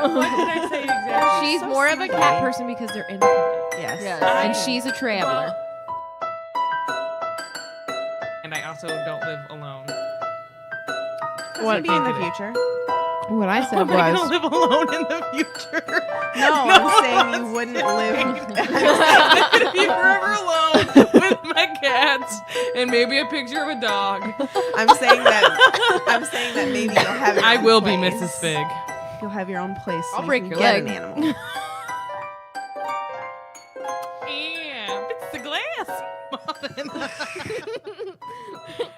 What did I say exactly? She's so more of a silly. cat person because they're independent. Yes. And she's a traveler. And I also don't live alone. Maybe in the future. What I said Am I was. gonna live alone in the future? No, I'm saying you wouldn't live. I'm gonna be forever alone with my cats and maybe a picture of a dog. I'm saying that maybe you'll have. Your I own will place. be Mrs. Fig. You'll have your own place. So I'll you break can your get leg. an animal. Yeah, it's a glass muffin.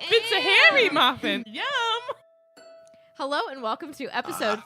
It's a hairy muffin. Yum. Hello and welcome to episode